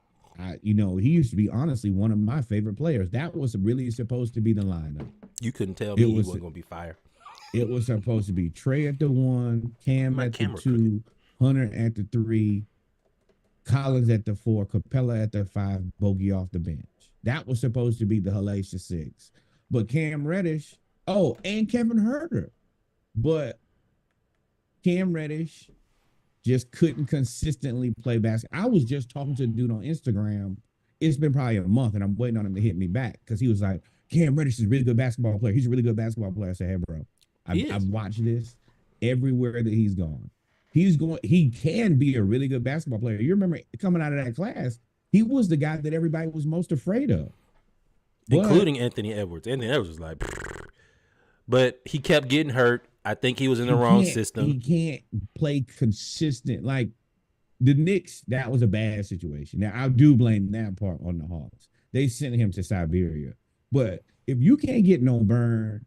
He used to be honestly one of my favorite players. That was really supposed to be the lineup. You couldn't tell me he wasn't going to be fire. It was supposed to be Trey at the 1, Cam at the 2, Hunter at the 3, Collins at the 4, Capella at the 5, Bogey off the bench. That was supposed to be the hellacious 6. But Cam Reddish, and Kevin Huerter. But Cam Reddish just couldn't consistently play basketball. I was just talking to a dude on Instagram. It's been probably a month, and I'm waiting on him to hit me back because he was like, Cam Reddish is a really good basketball player. He's a really good basketball player. I said, hey, bro, I've watched this everywhere that he's gone. He can be a really good basketball player. You remember coming out of that class, he was the guy that everybody was most afraid of. Including Anthony Edwards. Anthony Edwards was like, but he kept getting hurt. I think he was in the wrong system. He can't play consistent. Like the Knicks, that was a bad situation. Now, I do blame that part on the Hawks. They sent him to Siberia. But if you can't get no burn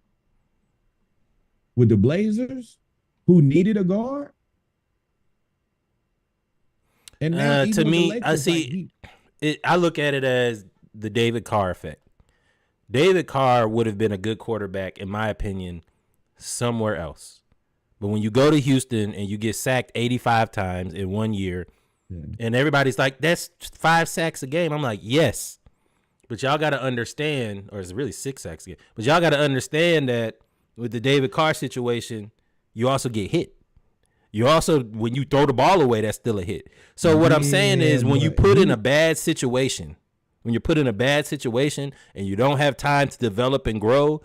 with the Blazers, who needed a guard, and now to me, Lakers, I see I look at it as the David Carr effect. David Carr would have been a good quarterback, in my opinion, somewhere else. But when you go to Houston and you get sacked 85 times in 1 year, and everybody's like, that's 5 sacks a game. I'm like, yes. But y'all got to understand, or it's really 6 sacks a game. But y'all got to understand that with the David Carr situation, you also get hit. You also, when you throw the ball away, that's still a hit. So what I'm saying is when you put in a bad situation, and you don't have time to develop and grow,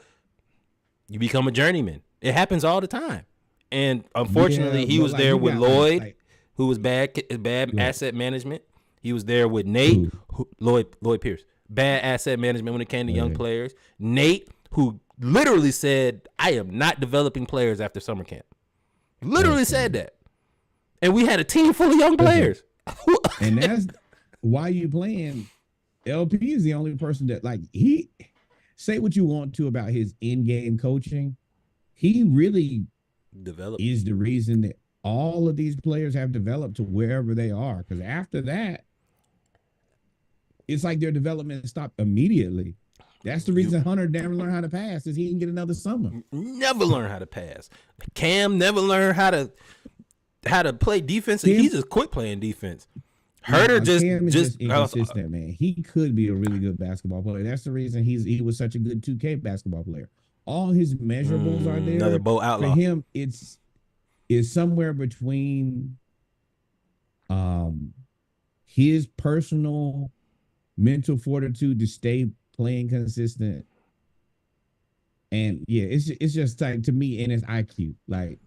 you become a journeyman. It happens all the time. And unfortunately, he was there with Lloyd, who was bad asset management. He was there with Nate, Lloyd Pierce. Bad asset management when it came to young players. Nate, who literally said, I am not developing players after summer camp. Literally said that. And we had a team full of young players. And that's why you playing. LP is the only person that, like, he say what you want to about his in-game coaching. He really is the reason that all of these players have developed to wherever they are. Because after that, it's like their development stopped immediately. That's the reason Hunter never learned how to pass, is he didn't get another summer. Never learned how to pass. Cam never learned how to play defense. He just quit playing defense. Herder Cam is just inconsistent, man. He could be a really good basketball player. That's the reason he was such a good 2K basketball player. All his measurables are there. Another Bo Outlaw. For him, it's somewhere between his personal mental fortitude to stay playing consistent. And yeah, it's just like, to me, and it's IQ. Like,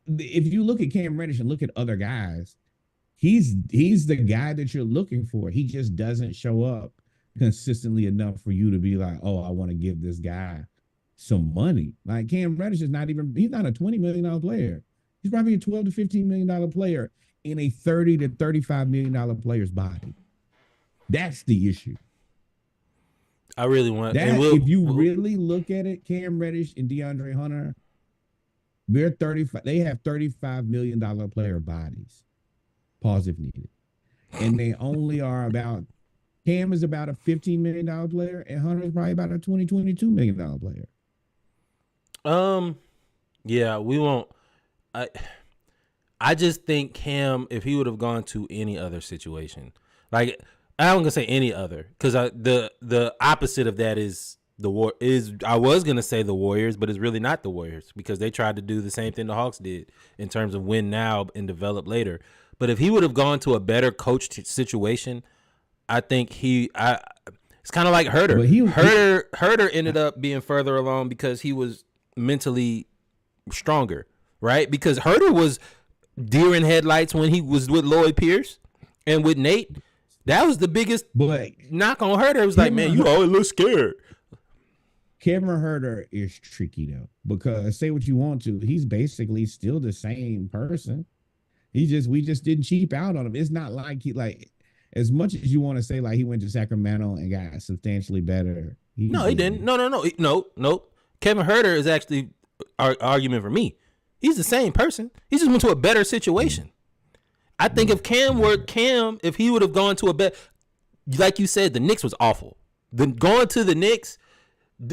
if you look at Cam Reddish and look at other guys, he's the guy that you're looking for. He just doesn't show up consistently enough for you to be like, oh, I want to give this guy some money. Like, Cam Reddish he's not a $20 million player. He's probably a $12 to $15 million player in a $30 to $35 million player's body. That's the issue. I really want that. If you really look at it, Cam Reddish and DeAndre Hunter, they're 35. They have $35 million player bodies. Pause if needed. And they only are about, Cam is about a $15 million player, and Hunter is probably about a $22 million player. Yeah, we won't. I just think Cam, if he would have gone to any other situation, like, I'm gonna say any other, because the opposite of that is I was gonna say the Warriors, but it's really not the Warriors, because they tried to do the same thing the Hawks did in terms of win now and develop later. But if he would have gone to a better coached situation, I think it's kind of like Herder. Herder ended up being further along because he was mentally stronger, right? Because Herder was deer in headlights when he was with Lloyd Pierce and with Nate. That was the biggest knock on Herder. It was like, man, you always look scared. Kevin Herder is tricky though, because say what you want to, he's basically still the same person. We just didn't cheap out on him. It's not like as much as you want to say like he went to Sacramento and got substantially better. He didn't. No. Kevin Herder is actually our argument for me. He's the same person. He just went to a better situation. I think if if he would have gone to a better, like you said, the Knicks was awful. Going to the Knicks,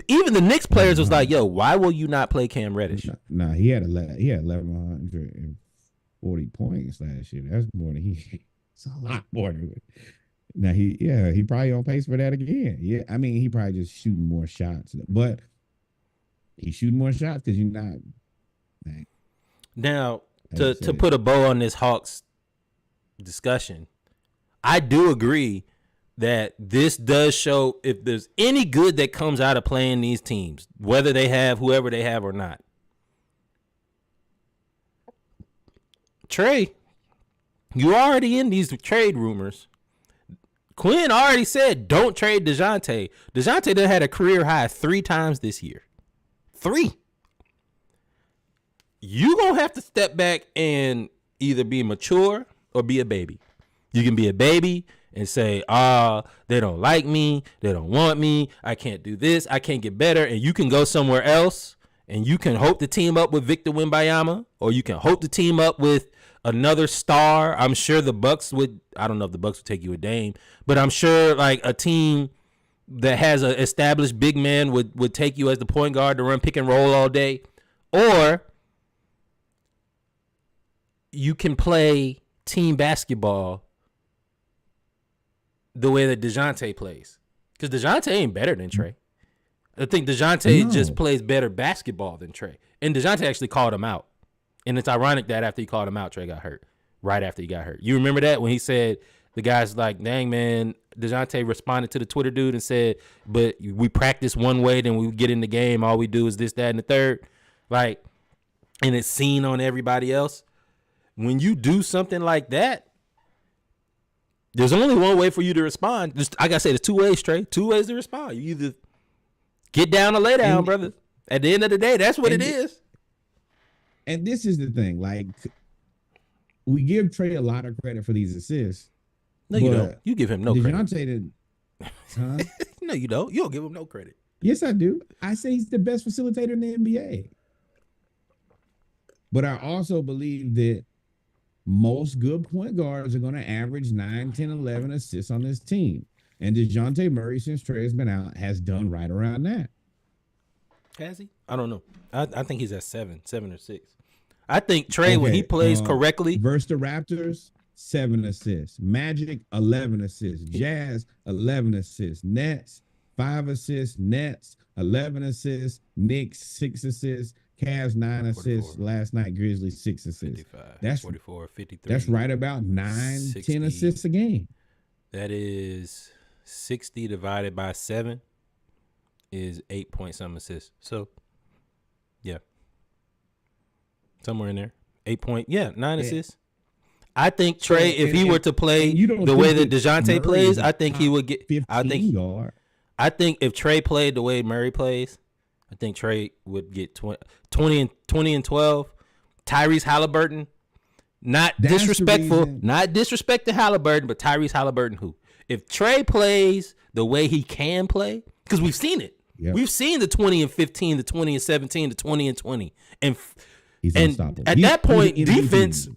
even the Knicks players was like, yo, why will you not play Cam Reddish? Nah, he had 1,140 points last year. That's more than it's a lot more than it. Now he probably on pace for that again. Yeah, I mean, he probably just shooting more shots, but he's shooting more shots because you're not. Man. Now, to put a bow on this Hawks discussion, I do agree that this does show if there's any good that comes out of playing these teams, whether they have whoever they have or not. Trey, you already in these trade rumors. Quinn already said don't trade DeJounte. DeJounte done had a career high 3 times this year. 3. You gonna have to step back and either be mature or be a baby. You can be a baby and say, they don't like me, they don't want me, I can't do this, I can't get better, and you can go somewhere else and you can hope to team up with Victor Wembanyama, or you can hope to team up with another star. I'm sure the Bucks would, I don't know if the Bucks would take you a Dame, but I'm sure like a team that has an established big man would take you as the point guard to run pick and roll all day. Or you can play team basketball the way that DeJounte plays. Because DeJounte ain't better than Trey. I think DeJounte just plays better basketball than Trey. And DeJounte actually called him out. And it's ironic that after he called him out, Trey got hurt. Right after he got hurt. You remember that? When he said, the guy's like, dang, man, DeJounte responded to the Twitter dude and said, but we practice one way, then we get in the game, all we do is this, that, and the third. Like, and it's seen on everybody else. When you do something like that, there's only one way for you to respond. I gotta say, there's 2 ways, Trey. 2 ways to respond. You either get down or lay down, brother. At the end of the day, that's what it is. And this is the thing. Like, we give Trey a lot of credit for these assists. No, you don't. You give him no credit. DeJounte huh? No, you don't. You don't give him no credit. Yes, I do. I say he's the best facilitator in the NBA. But I also believe that most good point guards are going to average 9, 10, 11 assists on this team. And DeJounte Murray, since Trey has been out, has done right around that. Has he? I don't know. I think he's at 7 or 6. I think Trey, when he plays correctly. Versus the Raptors, 7 assists. Magic, 11 assists. Jazz, 11 assists. Nets, 5 assists. Nets, 11 assists. Knicks, 6 assists. Cavs, 9 assists. 44. Last night, Grizzlies, 6 assists. 55. That's 44, 53. That's right about 9, 60. 10 assists a game. That is 60 divided by 7 is 8 point some assists. So, yeah. Somewhere in there. 8 point. Yeah, 9 assists. I think Trey, if he were to play the way that DeJounte plays, I think he would get 15 guard. I think if Trey played the way Murray plays, I think Trey would get 20 and 12. Tyrese Halliburton, not disrespectful, not disrespecting Halliburton, but Tyrese Halliburton who? If Trey plays the way he can play, because we've seen it. Yep. We've seen the 20 and 15, the 20 and 17, the 20 and 20. And at that point, defense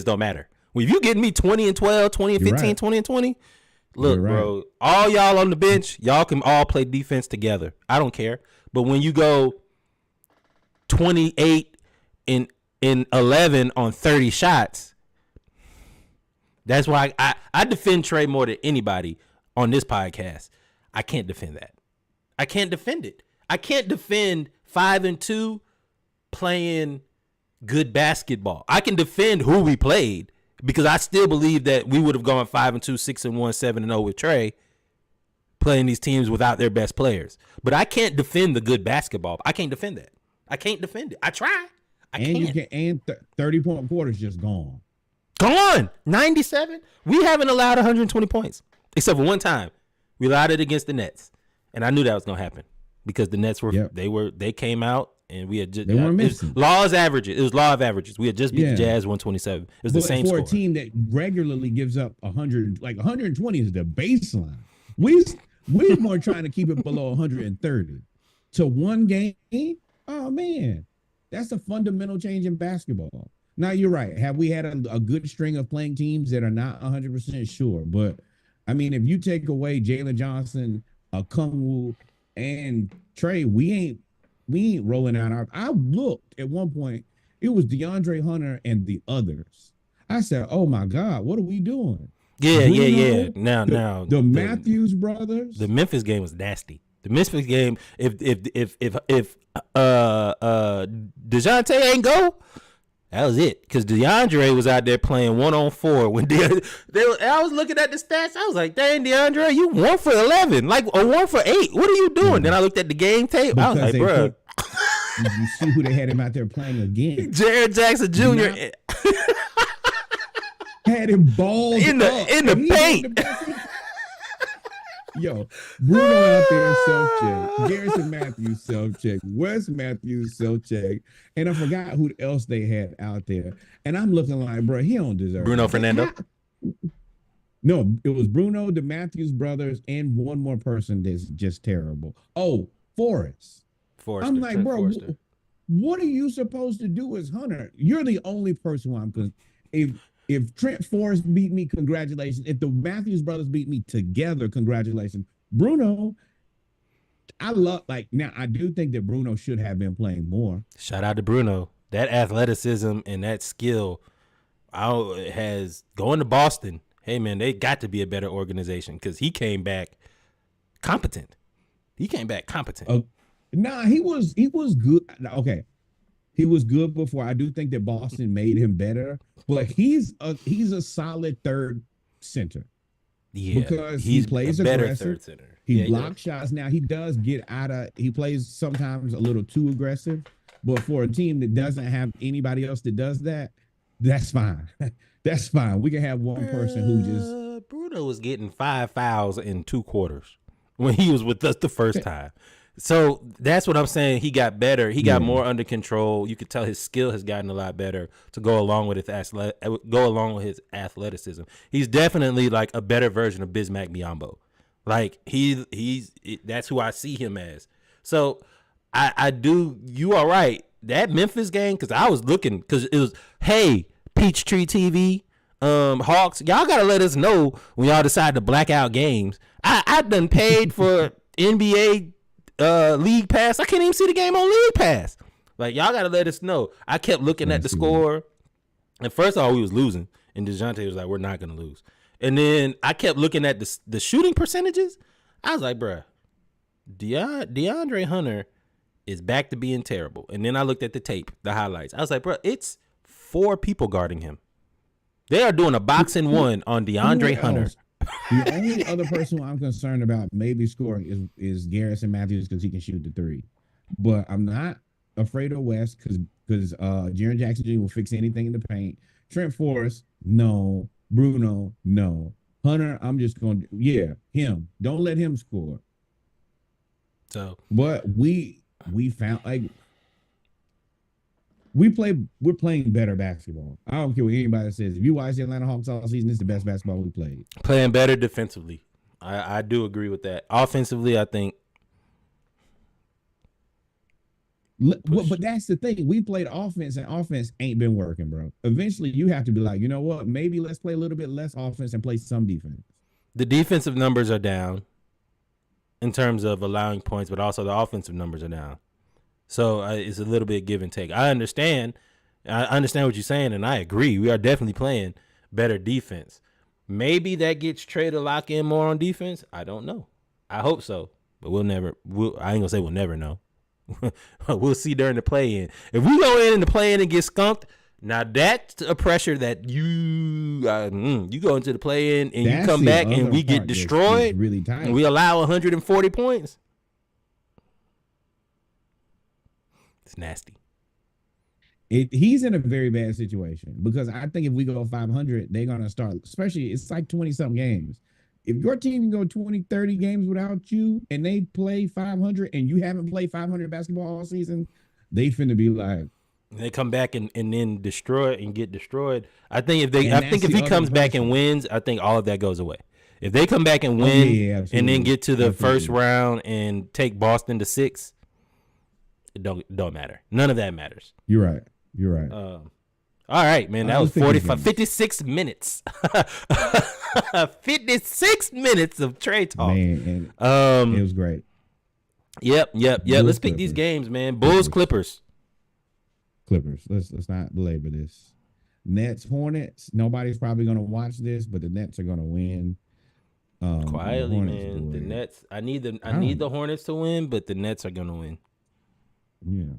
don't matter. When you getting me 20 and 12, 20 and 15, right. 20 and 20, look, right. Bro, all y'all on the bench, y'all can all play defense together. I don't care. But when you go 28 in 11 on 30 shots, that's why I defend Trey more than anybody on this podcast. I can't defend that. I can't defend it. I can't defend 5 and 2 playing good basketball. I can defend who we played because I still believe that we would have gone 5 and 2, 6 and 1, 7 and 0 with Trey playing these teams without their best players. But I can't defend the good basketball. I can't defend that. I can't defend it. I try. And 30-point quarters just gone. Gone. 97. We haven't allowed 120 points except for one time. We allowed it against the Nets, and I knew that was gonna happen because the Nets were they came out and we had just they weren't missing. Law of averages. We had just beat the Jazz 127. It was the same for score. A team that regularly gives up 100, like 120 is the baseline. We're more trying to keep it below 130 to one game. Oh man, that's a fundamental change in basketball. Now you're right. Have we had a good string of playing teams that are not 100% sure? But I mean, if you take away Jalen Johnson, Kungwu, and Trey, we ain't rolling out our. I looked at one point. It was DeAndre Hunter and the others. I said, "Oh my God, what are we doing?" Yeah. Now the Matthews brothers. The Memphis game was nasty. The Memphis game. If DeJounte ain't go, that was it. Because DeAndre was out there playing 1-on-4 when I was looking at the stats. I was like, "Dang, DeAndre, you 1 for 11, like a 1 for 8. What are you doing?" Then I looked at the game tape. Because I was like, "Bro." You see who they had him out there playing again? Jared Jackson Jr. Had him balled in the paint. Yo, Bruno out there self-check. Garrison Matthews self-check. Wes Matthews self-check. And I forgot who else they had out there. And I'm looking like, bro, he don't deserve Bruno it. Fernando? No, it was Bruno, the Matthews brothers, and one more person that's just terrible. Oh, Forrest. I'm like, bro, what are you supposed to do as Hunter? You're the only person who I'm if Trent Forrest beat me, congratulations. If the Matthews brothers beat me together, congratulations. Bruno, I do think that Bruno should have been playing more. Shout out to Bruno. That athleticism and that skill has going to Boston. Hey man, they got to be a better organization because he came back competent. Nah, he was good. Okay. He was good before. I do think that Boston made him better, but he's a solid third center. Yeah, because he plays aggressive. Third center. He blocks shots. Now he does he plays sometimes a little too aggressive, but for a team that doesn't have anybody else that does that, that's fine. That's fine. We can have one person who just. Bruno was getting 5 fouls in 2 quarters when he was with us the first time. So that's what I'm saying. He got better. He got more under control. You could tell his skill has gotten a lot better to go along with his athleticism. He's definitely like a better version of Bismack Biyombo. Like that's who I see him as. So I do. You are right. That Memphis game, because I was looking, because it was, hey, Peachtree TV, Hawks, y'all gotta let us know when y'all decide to black out games. I done paid for NBA. League Pass. I can't even see the game on League Pass. Like, y'all gotta let us know. I kept looking at the score, and first of all, we was losing, And DeJounte was like, we're not going to lose. And then I kept looking at the shooting percentages. I was like, bruh, DeAndre Hunter is back to being terrible. And then I looked at the tape, the highlights. I was like, bruh, it's 4 people guarding him. They are doing a boxing one on DeAndre Hunter. The only other person I'm concerned about maybe scoring is Garrison Matthews because he can shoot the 3. But I'm not afraid of West because Jaren Jackson Jr. will fix anything in the paint. Trent Forrest, no. Bruno, no. Hunter, I'm just going to, him. Don't let him score. So, but we found we're playing better basketball. I don't care what anybody says. If you watch the Atlanta Hawks all season, it's the best basketball we played. Playing better defensively. I do agree with that. Offensively, I think. But that's the thing. We played offense, and offense ain't been working, bro. Eventually, you have to be like, you know what? Maybe let's play a little bit less offense and play some defense. The defensive numbers are down in terms of allowing points, but also the offensive numbers are down. So it's a little bit give and take. I understand what you're saying, and I agree. We are definitely playing better defense. Maybe that gets Trey to lock in more on defense. I don't know. I hope so, but I ain't gonna say we'll never know. We'll see during the play-in. If we go in the play-in and get skunked, now that's a pressure that you go into the play-in and you come back and we get destroyed. Really tight. And we allow 140 points. It's nasty. He's in a very bad situation because I think if we go 500, they're gonna start. Especially, it's like 20-something games. If your team can go 20, 30 games without you and they play 500 and you haven't played 500 basketball all season, they finna be like. They come back and then destroy and get destroyed. I think if he comes back and wins, I think all of that goes away. If they come back and win and then get to the first round and take Boston to 6, it don't matter. None of that matters. You're right. All right, man. That was 56 minutes. 56 minutes of Trey talk. Man, it was great. Yep. Let's pick these games, man. Bulls, Clippers. Let's not belabor this. Nets, Hornets. Nobody's probably gonna watch this, but the Nets are gonna win. Quietly, man. The Nets. I need the Hornets to win, but the Nets are gonna win. Yeah.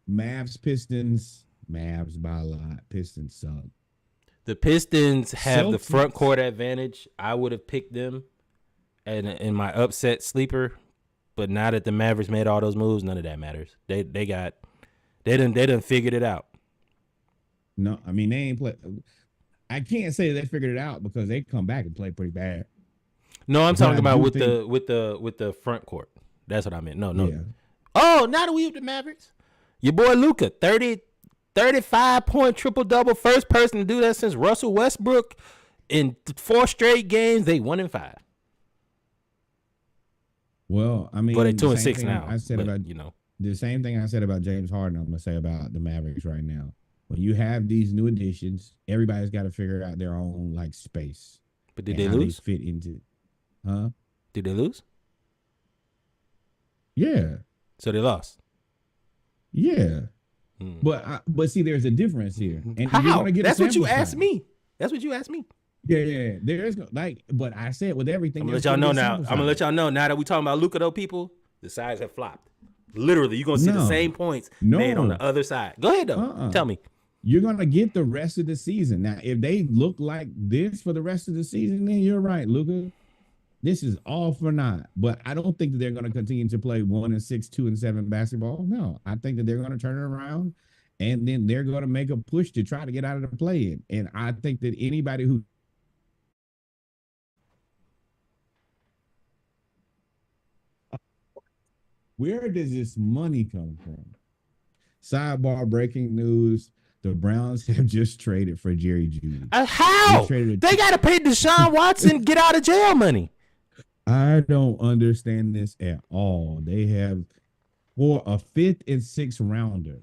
Mavs, Pistons. Mavs by a lot. Pistons suck. The Pistons have the front court advantage. I would have picked them in my upset sleeper, but now that the Mavericks made all those moves, none of that matters. They done figured it out. No, I mean they ain't play. I can't say they figured it out because they come back and play pretty bad. No, I'm talking about with the front court. That's what I meant. No. Yeah. Oh, now that we have the Mavericks, your boy Luka, 35-point triple-double, first person to do that since Russell Westbrook in 4 straight games. They 1-5. Well, I mean, but they're 2-6 now. I said about the same thing I said about James Harden. I'm gonna say about the Mavericks right now. When you have these new additions, everybody's got to figure out their own space. But did they lose? They fit into, huh? Did they lose? Yeah. So they lost. Yeah. But see, there's a difference here. And how? That's what you asked me. That's what you asked me. Yeah. There is but I said with everything. I'm gonna let y'all know now. I'm gonna let y'all know now that we talking about Luka, though, people. The sides have flopped. Literally, you're gonna see the same points made on the other side. Go ahead though. Tell me. You're gonna get the rest of the season. Now, if they look like this for the rest of the season, then you're right, Luka. This is all for naught. But I don't think that they're gonna continue to play 1-6, 2-7 basketball. No, I think that they're gonna turn it around, and then they're gonna make a push to try to get out of the play-in. And I think that anybody who where does this money come from? Sidebar breaking news. The Browns have just traded for Jerry Jeudy. How? They got to pay Deshaun Watson get out of jail money. I don't understand this at all. They have for a 5th and 6th rounder.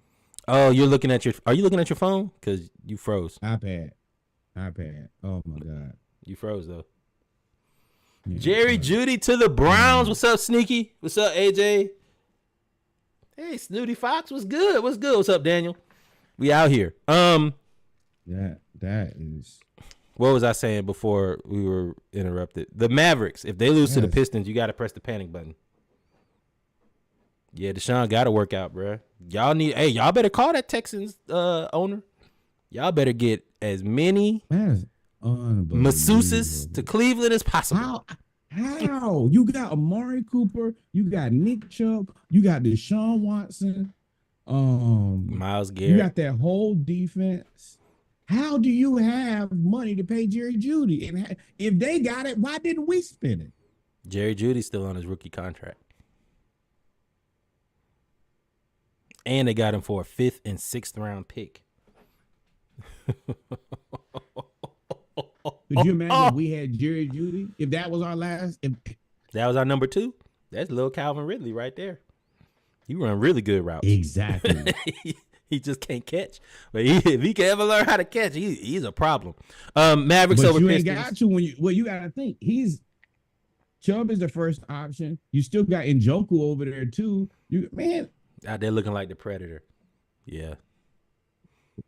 Oh, are you looking at your phone? Because you froze. iPad. Oh, my God. You froze, though. Yeah, Jerry Jeudy to the Browns. What's up, Sneaky? What's up, AJ? Hey, Snooty Fox. What's good? What's up, Daniel? We out here. That is. What was I saying before we were interrupted? The Mavericks, if they lose to the Pistons, you got to press the panic button. Yeah, Deshaun got to work out, bro. Y'all better call that Texans owner. Y'all better get as many masseuses to Cleveland as possible. How? You got Amari Cooper, you got Nick Chubb, you got Deshaun Watson, Myles Garrett. You got that whole defense. How do you have money to pay Jerry Jeudy? And if they got it, why didn't we spend it? Jerry Jeudy's still on his rookie contract. And they got him for a 5th and 6th round pick. Could you imagine if we had Jerry Jeudy? If that was our last? That was our number 2. That's little Calvin Ridley right there. You run really good routes. Exactly. He just can't catch. But if he can ever learn how to catch, he's a problem. Mavericks but over you Pistons. Ain't got to you got to think. Chubb is the first option. You still got Njoku over there too. Out there looking like the Predator. Yeah.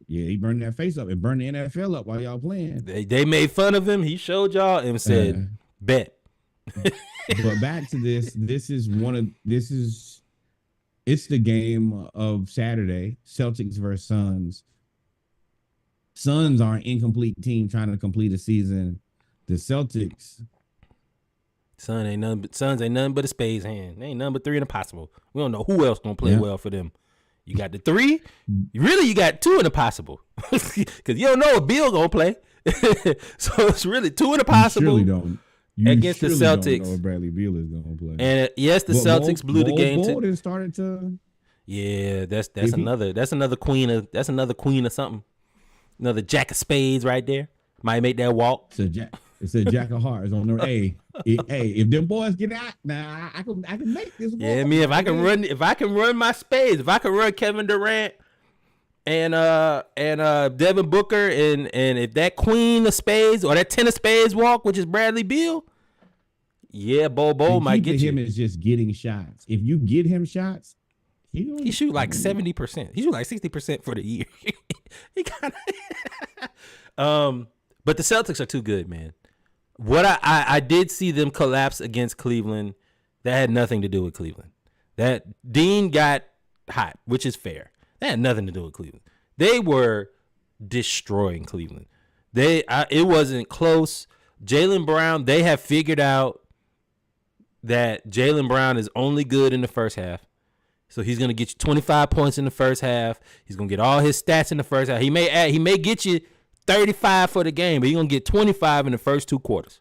Yeah, he burned that face up and burned the NFL up while y'all playing. They made fun of him. He showed y'all and said, bet. But back to this. It's the game of Saturday, Celtics versus Suns. Suns are an incomplete team trying to complete a season. The Celtics. Suns ain't nothing but a spades hand. They ain't nothing but 3 in the possible. We don't know who else gonna play well for them. You got the 3. You got 2 in the possible. Because you don't know if Bill gonna play. So it's really 2 in the possible. You surely don't. Against the Celtics. Don't know if Bradley Beal is gonna play. And yes, the Celtics blew the game to started to. Yeah, that's another queen of something. Another jack of spades right there. Might make that walk. It's a jack of hearts on the if them boys get out, now I can make this walk. Yeah, if I can run my spades, if I can run Kevin Durant and Devin Booker and if that queen of spades or that 10 of spades walk, which is Bradley Beal, yeah, Bo might get you. Him is just getting shots. If you get him shots, he shoot like 70%. He shoot like 60% for the year. He kind of. But the Celtics are too good, man. What I did see them collapse against Cleveland. That had nothing to do with Cleveland. That Dean got hot, which is fair. That had nothing to do with Cleveland. They were destroying Cleveland. It wasn't close. Jaylen Brown, they have figured out that Jaylen Brown is only good in the first half. So he's going to get you 25 points in the first half. He's going to get all his stats in the first half. He may get you 35 for the game, but he's going to get 25 in the first 2 quarters.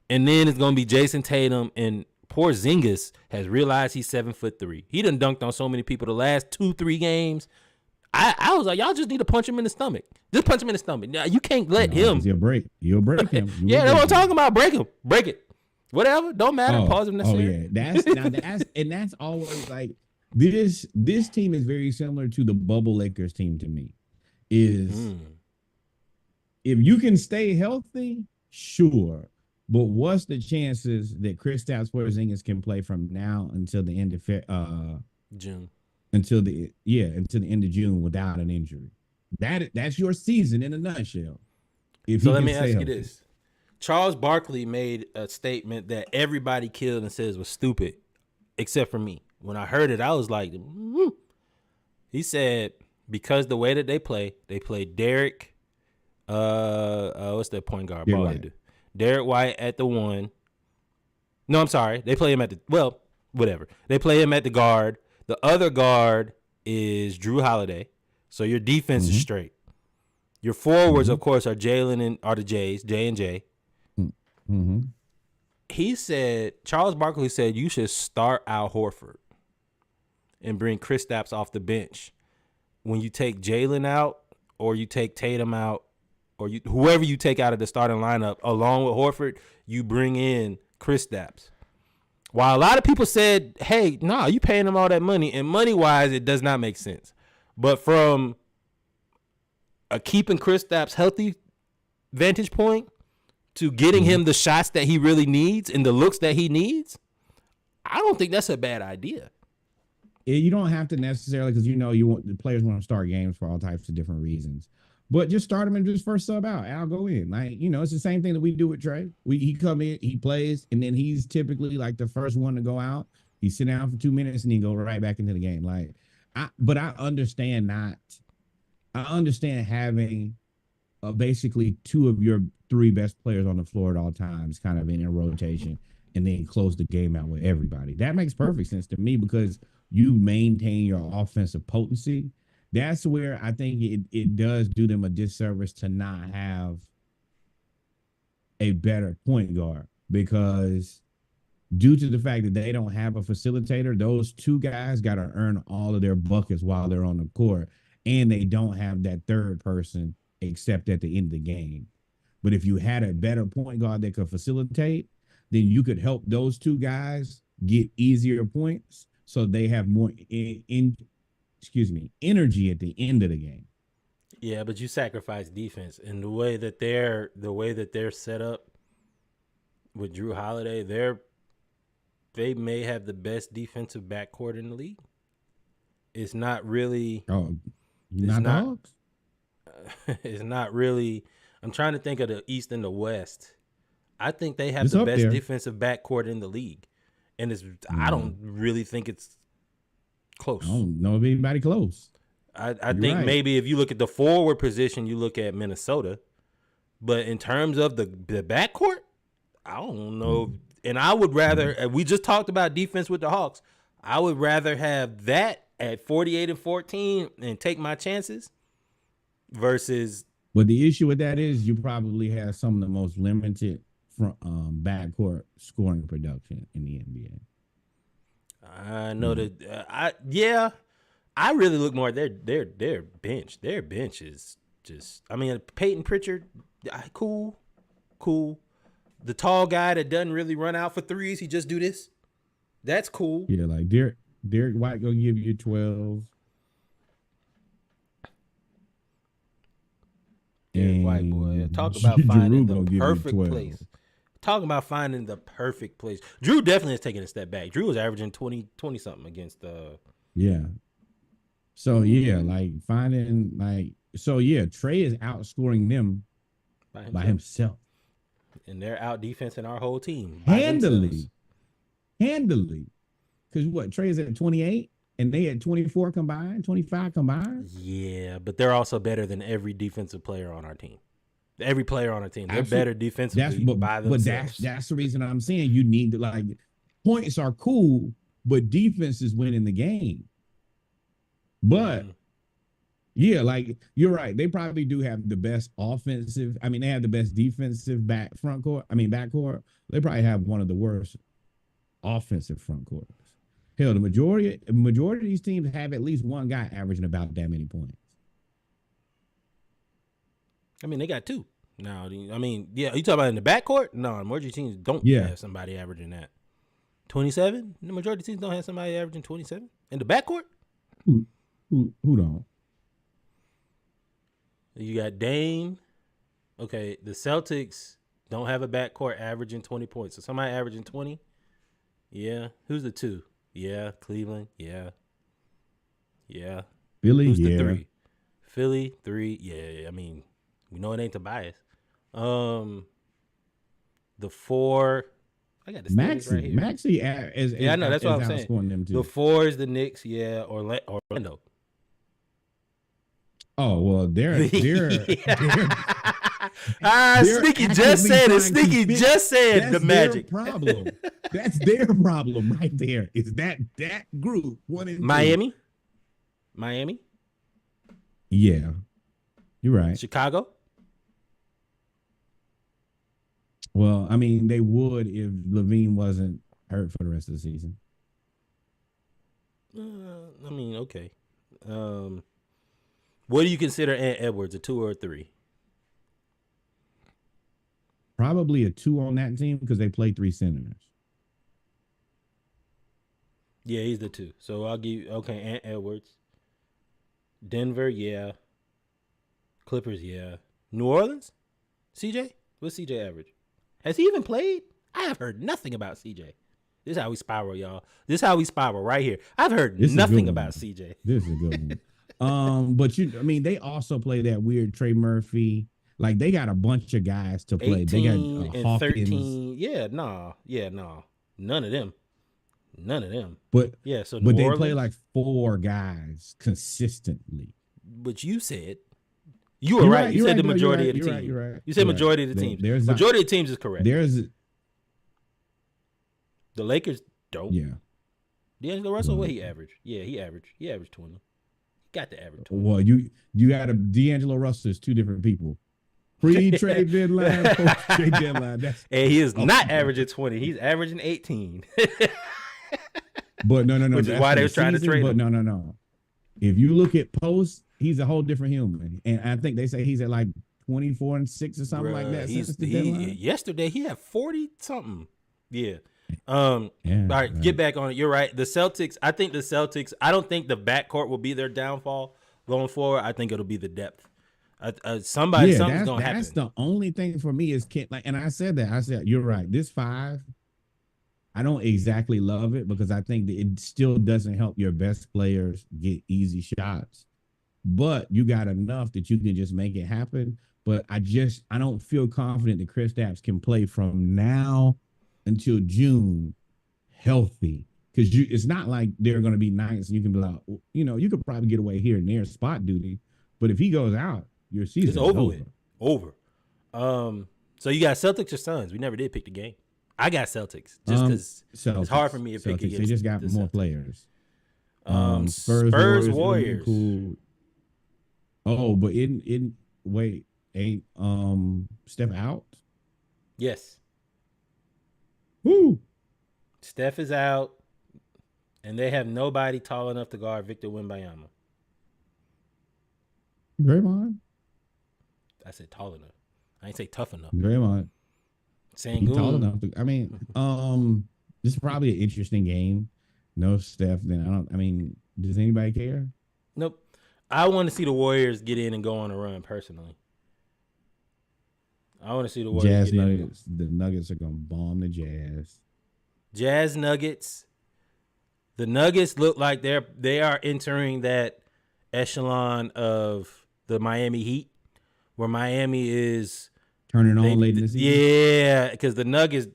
And then it's going to be Jason Tatum, and Porzingis has realized he's 7'3". He done dunked on so many people the last 2-3 games. I was like, y'all just need to punch him in the stomach. Just punch him in the stomach. Now, you can't let him. You'll break him. Yeah, that's what I'm talking about. Break him. Break it. Whatever. Don't matter. Pause him necessarily. Yeah. That's always like this team is very similar to the bubble Lakers team to me. If you can stay healthy, sure. But what's the chances that Kristaps Porzingis can play from now until the end of June? Until the end of June without an injury. That's your season in a nutshell. So let me ask you this. Charles Barkley made a statement that everybody killed and says was stupid, except for me. When I heard it, I was like, He said, because the way that they play Derek. What's that point guard? Derek White at the 1. No, I'm sorry. They play him at whatever. They play him at the guard. The other guard is Drew Holiday. So your defense is straight. Your forwards, of course, are Jalen and are the J's, J and J. Mm-hmm. Charles Barkley said you should start Al Horford and bring Kristaps off the bench. When you take Jalen out or you take Tatum out, or whoever you take out of the starting lineup, along with Horford, you bring in Kristaps. While a lot of people said, hey, nah, you paying him all that money, and money-wise, it does not make sense. But from a keeping Kristaps healthy vantage point to getting him the shots that he really needs and the looks that he needs, I don't think that's a bad idea. You don't have to necessarily, because the players want to start games for all types of different reasons. But just start him and just first sub out. I'll go in. Like, it's the same thing that we do with Trey. He come in, he plays, and then he's typically like the first one to go out. He sit down for 2 minutes and he go right back into the game. Like, I understand having basically two of your three best players on the floor at all times, kind of in a rotation, and then close the game out with everybody. That makes perfect sense to me because you maintain your offensive potency. That's where I think it does do them a disservice to not have a better point guard, because due to the fact that they don't have a facilitator, those two guys got to earn all of their buckets while they're on the court, and they don't have that third person except at the end of the game. But if you had a better point guard that could facilitate, then you could help those two guys get easier points so they have more energy at the end of the game. Yeah, but you sacrifice defense, and the way that they're set up with Drew Holiday, they may have the best defensive backcourt in the league. It's not really. Oh, not dogs. It's not really. I'm trying to think of the East and the West. I think they have the best defensive backcourt in the league, and I don't really think it's close. I don't know if anybody close. I think maybe if you look at the forward position, you look at Minnesota, but in terms of the backcourt, I don't know. And I would rather. We just talked about defense with the Hawks. I would rather have that at 48-14 and take my chances versus. But the issue with that is you probably have some of the most limited backcourt scoring production in the NBA. I know that. I really look more at their bench. Their bench is just. I mean, Peyton Pritchard, cool. The tall guy that doesn't really run out for threes, he just do this. That's cool. Yeah, like Derek White gonna give you 12. Derek White, boy. Talk about finding the perfect place. Talking about finding the perfect place. Drew definitely is taking a step back. Drew was averaging 20 something against Yeah. So yeah, Trey is outscoring them by himself. And they're out defensing our whole team. Handily. Because what, Trey is at 28 and they at 24 combined, 25 combined? Yeah, but they're also better than every defensive player on our team. Every player on our team. They're better defensively by themselves. But that's the reason I'm saying you need to, points are cool, but defense is winning the game. But you're right. They probably do have the best offensive. I mean, they have the best defensive backcourt. They probably have one of the worst offensive front courts. Hell, the majority of these teams have at least one guy averaging about that many points. I mean, they got two. No, I mean, yeah, you talking about in the backcourt? No, majority teams don't have somebody averaging that. 27? The majority of teams don't have somebody averaging 27 in the backcourt. Who don't? You got Dame. Okay, the Celtics don't have a backcourt averaging 20 points. So somebody averaging 20? Yeah. Who's the two? Yeah. Cleveland? Yeah. Philly? Who's the three? Philly? 3? Yeah. I mean, we know it ain't Tobias. The 4. I got the standings right here. Maxey I know. That's what I'm saying. Them too. The 4 is the Knicks. Yeah. Orlando. Oh, well, they're Sneaky just said it. Sneaky just said the Magic. Problem. That's their problem right there. Is that group 1 and 2. Miami? Yeah. You're right. Chicago? Well, I mean, they would if Levine wasn't hurt for the rest of the season. I mean, okay. What do you consider Ant Edwards, a 2 or a 3? Probably a 2 on that team because they play 3 centers. Yeah, he's the 2. So I'll give you, Ant Edwards. Denver, yeah. Clippers, yeah. New Orleans? CJ? What's CJ average? Has he even played? I have heard nothing about CJ. This is how we spiral, y'all. This is how we spiral right here. I've heard nothing about CJ. This is a good one. But I mean, they also play that weird Trey Murphy. Like they got a bunch of guys to play. 18 They got and Hawkins. 13. Yeah, no. None of them. But yeah, so but New they Orleans, play like 4 guys consistently. But you said you were You're right. You said right, the no, majority of the you're teams. right, you're right, You said you're majority right. of the teams. There's Majority of the teams is correct. There's The Lakers dope. yeah. D'Angelo Russell, what he averaged? Yeah, he averaged 20. He got the average 20. Well, you got a D'Angelo Russell is 2 different people. Pre-trade deadline, post-trade deadline. And he is not averaging 20. He's averaging 18. But no. Which is why they was trying to trade him. But no. If you look at post, he's a whole different human. And I think they say he's at like 24-6 or something like that. Yesterday he had 40 something. Yeah. All right, get back on it. You're right. The Celtics, I don't think the backcourt will be their downfall going forward. I think it'll be the depth. Something's going to happen. That's the only thing for me is and I said that. I said, you're right. This 5, I don't exactly love it because I think that it still doesn't help your best players get easy shots. But you got enough that you can just make it happen. But I don't feel confident that Kristaps can play from now until June healthy. Because it's not like they're going to be nice and you can be like, you could probably get away here and there, spot duty. But if he goes out, your season is over. Over. So you got Celtics or Suns? We never did pick the game. I got Celtics just because it's hard for me to pick against. They just got more Celtics. players. Spurs Warriors. Cool. Oh, but ain't Steph out? Yes. Woo. Steph is out, and they have nobody tall enough to guard Victor Wembanyama. Draymond. I said tall enough. I ain't say tough enough. Draymond. Sengun. Tall enough. This is probably an interesting game. No Steph. Then does anybody care? Nope. I want to see the Warriors get in and go on a run personally. I want to see the Warriors get Nuggets. The Nuggets are gonna bomb the Jazz. Jazz Nuggets. The Nuggets look like they are entering that echelon of the Miami Heat, where Miami is turning on late in the season. Yeah, because the Nuggets,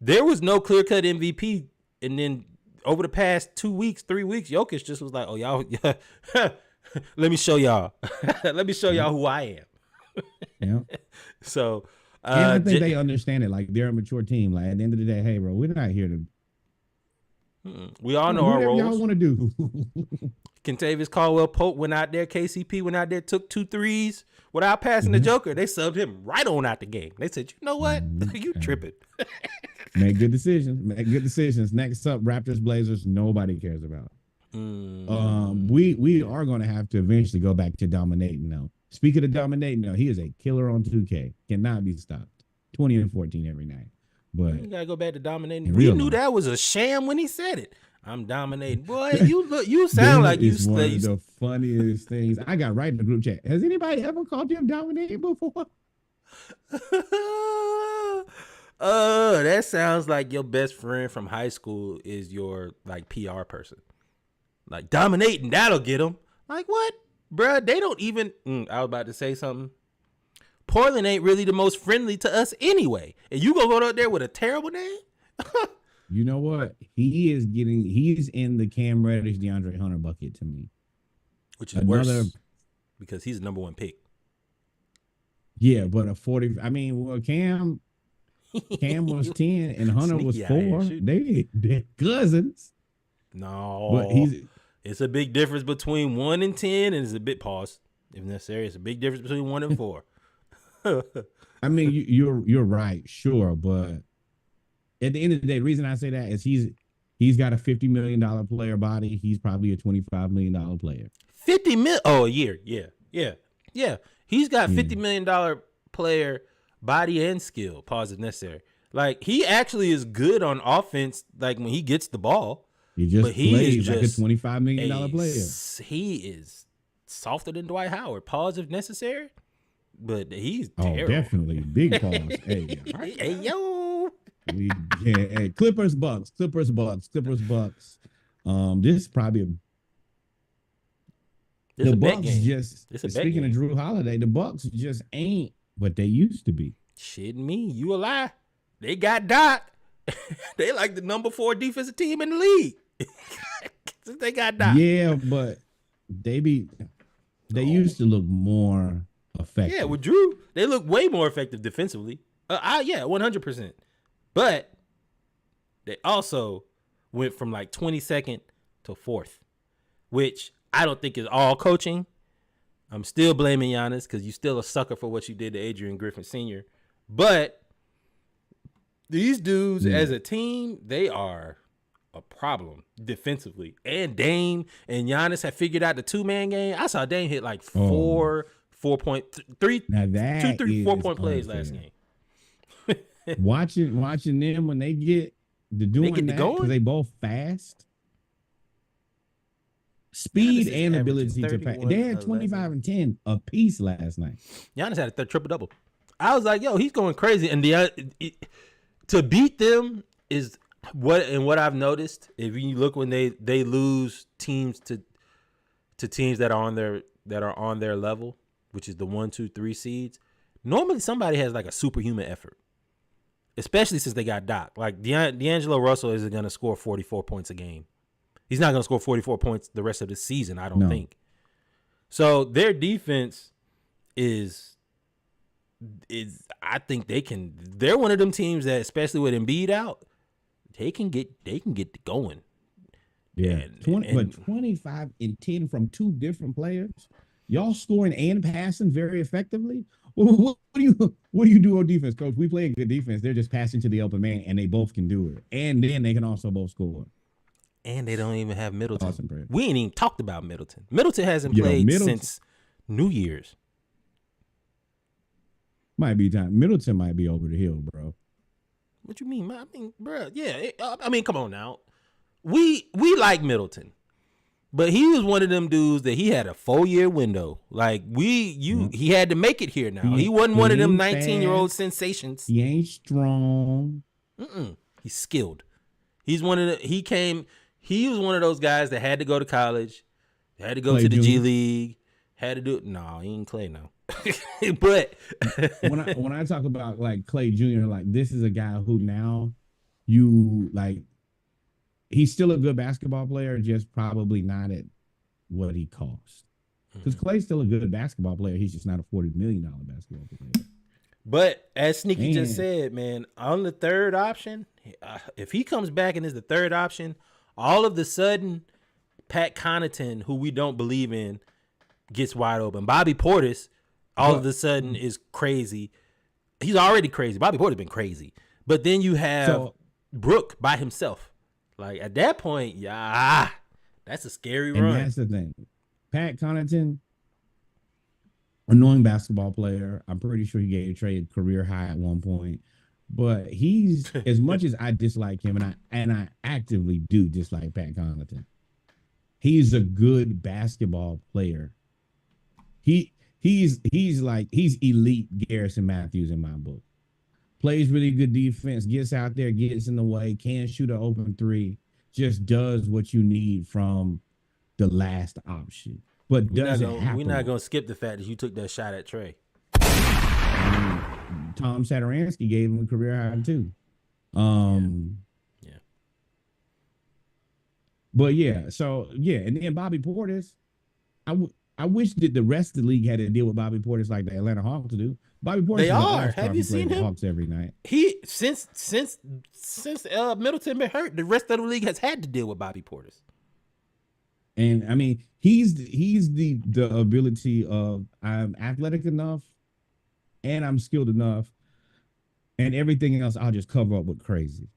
there was no clear-cut MVP, and then over the past 2 weeks, 3 weeks, Jokic just was like, "Oh y'all, let me show y'all, let me show y'all who I am." Yeah. So, and I think they understand it. Like they're a mature team. Like at the end of the day, hey, bro, we're not here to. We all know our roles. Y'all want to do. Kentavious Caldwell-Pope went out there. KCP went out there, took 2 threes without passing the Joker. They subbed him right on out the game. They said, "You know what? You tripping." Make good decisions. Next up, Raptors Blazers. Nobody cares about. We are going to have to eventually go back to dominating now. Speaking of dominating, he is a killer on 2K. Cannot be stopped. 20 and 14 every night. But you gotta go back to dominating. We knew that was a sham when he said it. I'm dominating, boy. You sound like you. One of the funniest things. I got right in the group chat. Has anybody ever called him dominating before? That sounds like your best friend from high school is your PR person. Like dominating, that'll get them. Like what, bruh? They don't even. I was about to say something. Portland ain't really the most friendly to us anyway. And you gonna go out there with a terrible name? You know what? He's in the Cam Reddish, DeAndre Hunter bucket to me. Which is worse because he's the number 1 pick. Yeah, but a 40. Cam was 10 and Hunter was 4. They're cousins. No, but it's a big difference between 1 and 10, and it's a bit pause if necessary. It's a big difference between 1 and 4. You're right, sure, but at the end of the day, the reason I say that is he's got a $50 million player body. He's probably a $25 million player. 50 mil? Oh, a year? Yeah. He's got $50 million player body and skill. Pause if necessary. Like he actually is good on offense. Like when he gets the ball, he plays like a $25 million player. He is softer than Dwight Howard. Pause if necessary. But he's terrible. Definitely big pause. Hey yo. Clippers Bucks. This is probably a. The Bucks just speaking of Drew Holiday, the Bucks just ain't what they used to be. Shit, me, you a lie. They got Doc. They like the number 4 defensive team in the league. They got Doc. Yeah, but they used to look more effective. Yeah, with Drew, they look way more effective defensively. 100%. But they also went from like 22nd to 4th, which I don't think is all coaching. I'm still blaming Giannis because you're still a sucker for what you did to Adrian Griffin Sr. But these dudes as a team, they are a problem defensively. And Dame and Giannis have figured out the 2-man game. I saw Dame hit like 4 point plays last game. watching them when they get to doing that because they both fast. Speed and ability to pass. They had 25 and 10 a piece last night. Giannis had a triple-double. I was like, yo, he's going crazy. And to beat them is what I've noticed. If you look when they lose teams to teams that are on their level, which is the 1, 2, 3 seeds, normally somebody has like a superhuman effort. Especially since they got Doc. Like D'Angelo Russell isn't going to score 44 points a game. He's not going to score 44 points the rest of the season, I don't think. So their defense is I think they're one of them teams that, especially with Embiid out, they can get going. Yeah. 25 and 10 from 2 different players. Y'all scoring and passing very effectively. What do you do on defense, coach? We play a good defense. They're just passing to the open man, and they both can do it. And then they can also both score. And they don't even have Middleton. Awesome, we ain't even talked about Middleton. Middleton hasn't played since New Year's. Might be time. Middleton might be over the hill, bro. What you mean? I mean, bro, yeah. Come on now. We like Middleton. But he was one of them dudes that he had a 4-year window. Like he had to make it here now. He wasn't one of them 19-year-old sensations. He ain't strong. He's skilled. He's one of the. He was one of those guys that had to go to college, had to go to the G League, had to do it. No, he ain't Clay now. But when I talk about like Clay Jr., like this is a guy who now you like. He's still a good basketball player, just probably not at what he costs. Because Clay's still a good basketball player. He's just not a $40 million basketball player. But as Sneaky just said, man, on the third option, if he comes back and is the third option, all of the sudden, Pat Connaughton, who we don't believe in, gets wide open. Bobby Portis, all of a sudden, is crazy. He's already crazy. Bobby Portis been crazy. But then you have Brook by himself. Like, at that point, that's a scary run. And that's the thing. Pat Connaughton, annoying basketball player. I'm pretty sure he gave Trey a career high at one point. But he's, as much as I dislike him, and I actively do dislike Pat Connaughton, he's a good basketball player. He's elite Garrison Matthews in my book. Plays really good defense, gets out there, gets in the way, can shoot an open 3, just does what you need from the last option. But we're not going to skip the fact that you took that shot at Trey. Tom Satoransky gave him a career high too. Yeah. But and then Bobby Portis, I wish that the rest of the league had to deal with Bobby Portis like the Atlanta Hawks do. Bobby Portis Have you seen him? Hawks every night. He since Middleton been hurt, the rest of the league has had to deal with Bobby Portis. And I mean, he's the ability of I'm athletic enough and I'm skilled enough, and everything else I'll just cover up with crazy.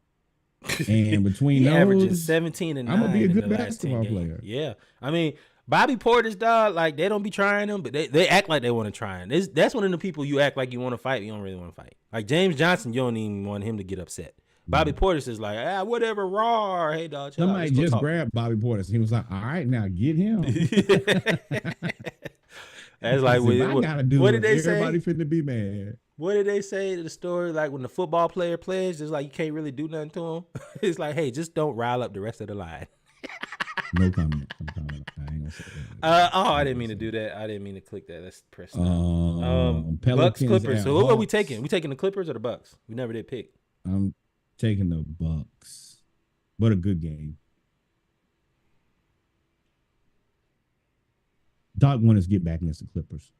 And between those, averages 17 and 9. I'm gonna be a good basketball player. Yeah, I mean. Bobby Portis, dog, like, they don't be trying him, but they act like they want to try him. That's one of the people you act like you want to fight, you don't really want to fight. Like James Johnson, you don't even want him to get upset. Bobby Portis is like, whatever, raw. Hey, dog, somebody just grabbed Bobby Portis. He was like, all right, now get him. That's like, what did they say? Everybody finna be mad. What did they say to the story? Like, when the football player plays, just like you can't really do nothing to him. It's like, hey, just don't rile up the rest of the line. No comment. I ain't gonna say that. I didn't mean to do that. I didn't mean to click that. Let's press stop. Bucks Pelicans Clippers. at So who are we Hawks. taking? We taking the Clippers or the Bucks? We never did pick. I'm taking the Bucks, but a good game. Doc want us to get back against the Clippers.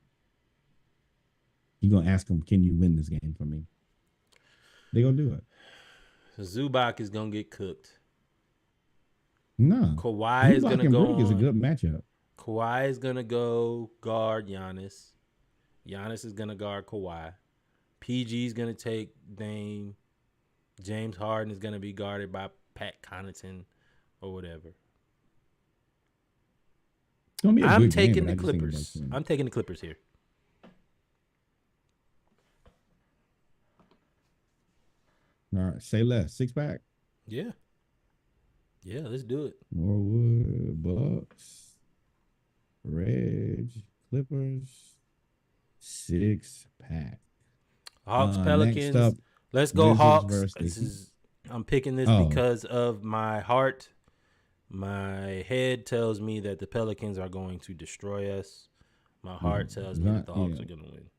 He gonna ask them, "Can you win this game for me?" They gonna do it. Zubac is gonna get cooked. No, Kawhi is gonna go. Brook is a good matchup. Kawhi is gonna go guard Giannis. Giannis is gonna guard Kawhi. PG is gonna take Dame. James Harden is gonna be guarded by Pat Connaughton or whatever. It's gonna be a I'm good taking game, the but I just think Clippers. Bucks win. I'm taking the Clippers here. All right, say less. 6-pack. Yeah. Yeah, let's do it. Norwood, Bucks, Reg, Clippers, Hawks, 6-pack. Pelicans. Next up, Let's go Wizards Hawks. versus I'm picking this Oh. because of my heart. My head tells me that the Pelicans are going to destroy us. My heart tells me that the Hawks are going to win.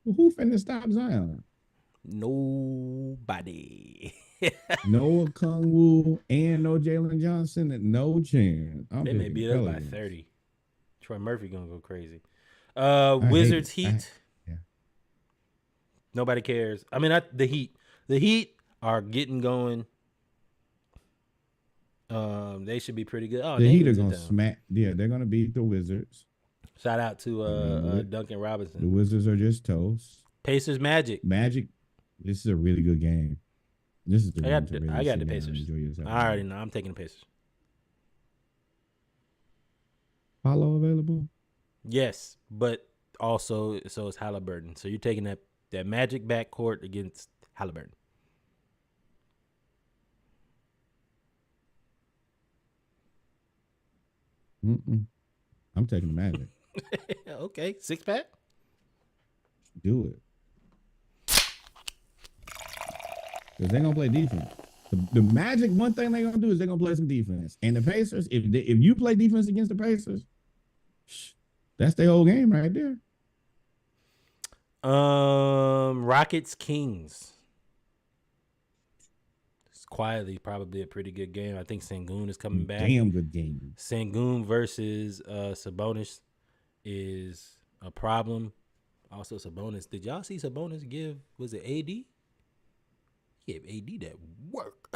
Who finna stop Zion? Nobody. No Kungwu and no Jalen Johnson and no chance. They may beat up by 30. Troy Murphy going to go crazy. hate Wizards, it. Heat. Yeah. Nobody cares. I mean, the Heat. The Heat are getting going. They should be pretty good. Oh, The Heat are Damon's in gonna town. smack. Yeah, they're gonna beat the Wizards. Shout out to Duncan The Robinson. Wizards are just toast. Pacers, Magic. Magic. This is a really good game. This is the I one got to really I got sit the down and Pacers. enjoy yourself. I already know. I'm taking the Pacers. Follow available. Yes, but also so is Halliburton. So you're taking that Magic backcourt against Halliburton. I'm taking the Magic. Okay, 6-pack. Do it. Because they're gonna play defense. The Magic, one thing they're gonna do is they're gonna play some defense. And the Pacers, if you play defense against the Pacers, that's their whole game right there. Rockets, Kings. It's quietly probably a pretty good game. I think Sengun is coming back. Damn good game. Sengun versus Sabonis is a problem. Also, Sabonis. Did y'all see Sabonis give? Was it AD? He gave AD that work.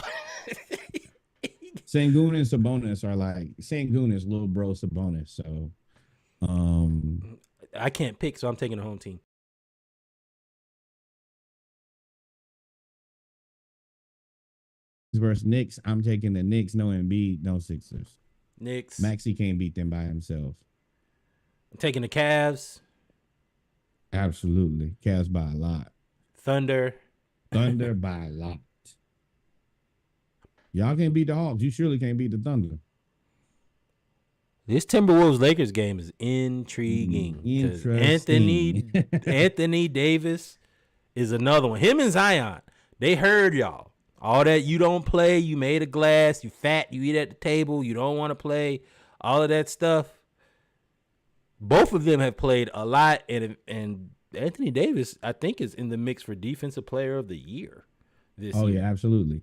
Sengun and Sabonis are like Sengun is little bro Sabonis. So, I can't pick, so I'm taking the home team. versus Knicks, I'm taking the Knicks. No Embiid, no Sixers. Knicks. Maxey can't beat them by himself. I'm taking the Cavs. Absolutely, Cavs by a lot. Thunder. Thunder by a lot. Y'all can't beat the Hawks. You surely can't beat the Thunder. This Timberwolves Lakers game is intriguing. 'Cause Anthony Davis is another one. Him and Zion, they heard y'all. All that you don't play, you made of glass, you fat, you eat at the table, you don't want to play, all of that stuff. Both of them have played a lot, and Anthony Davis, I think, is in the mix for Defensive Player of the Year this year. Oh yeah, absolutely.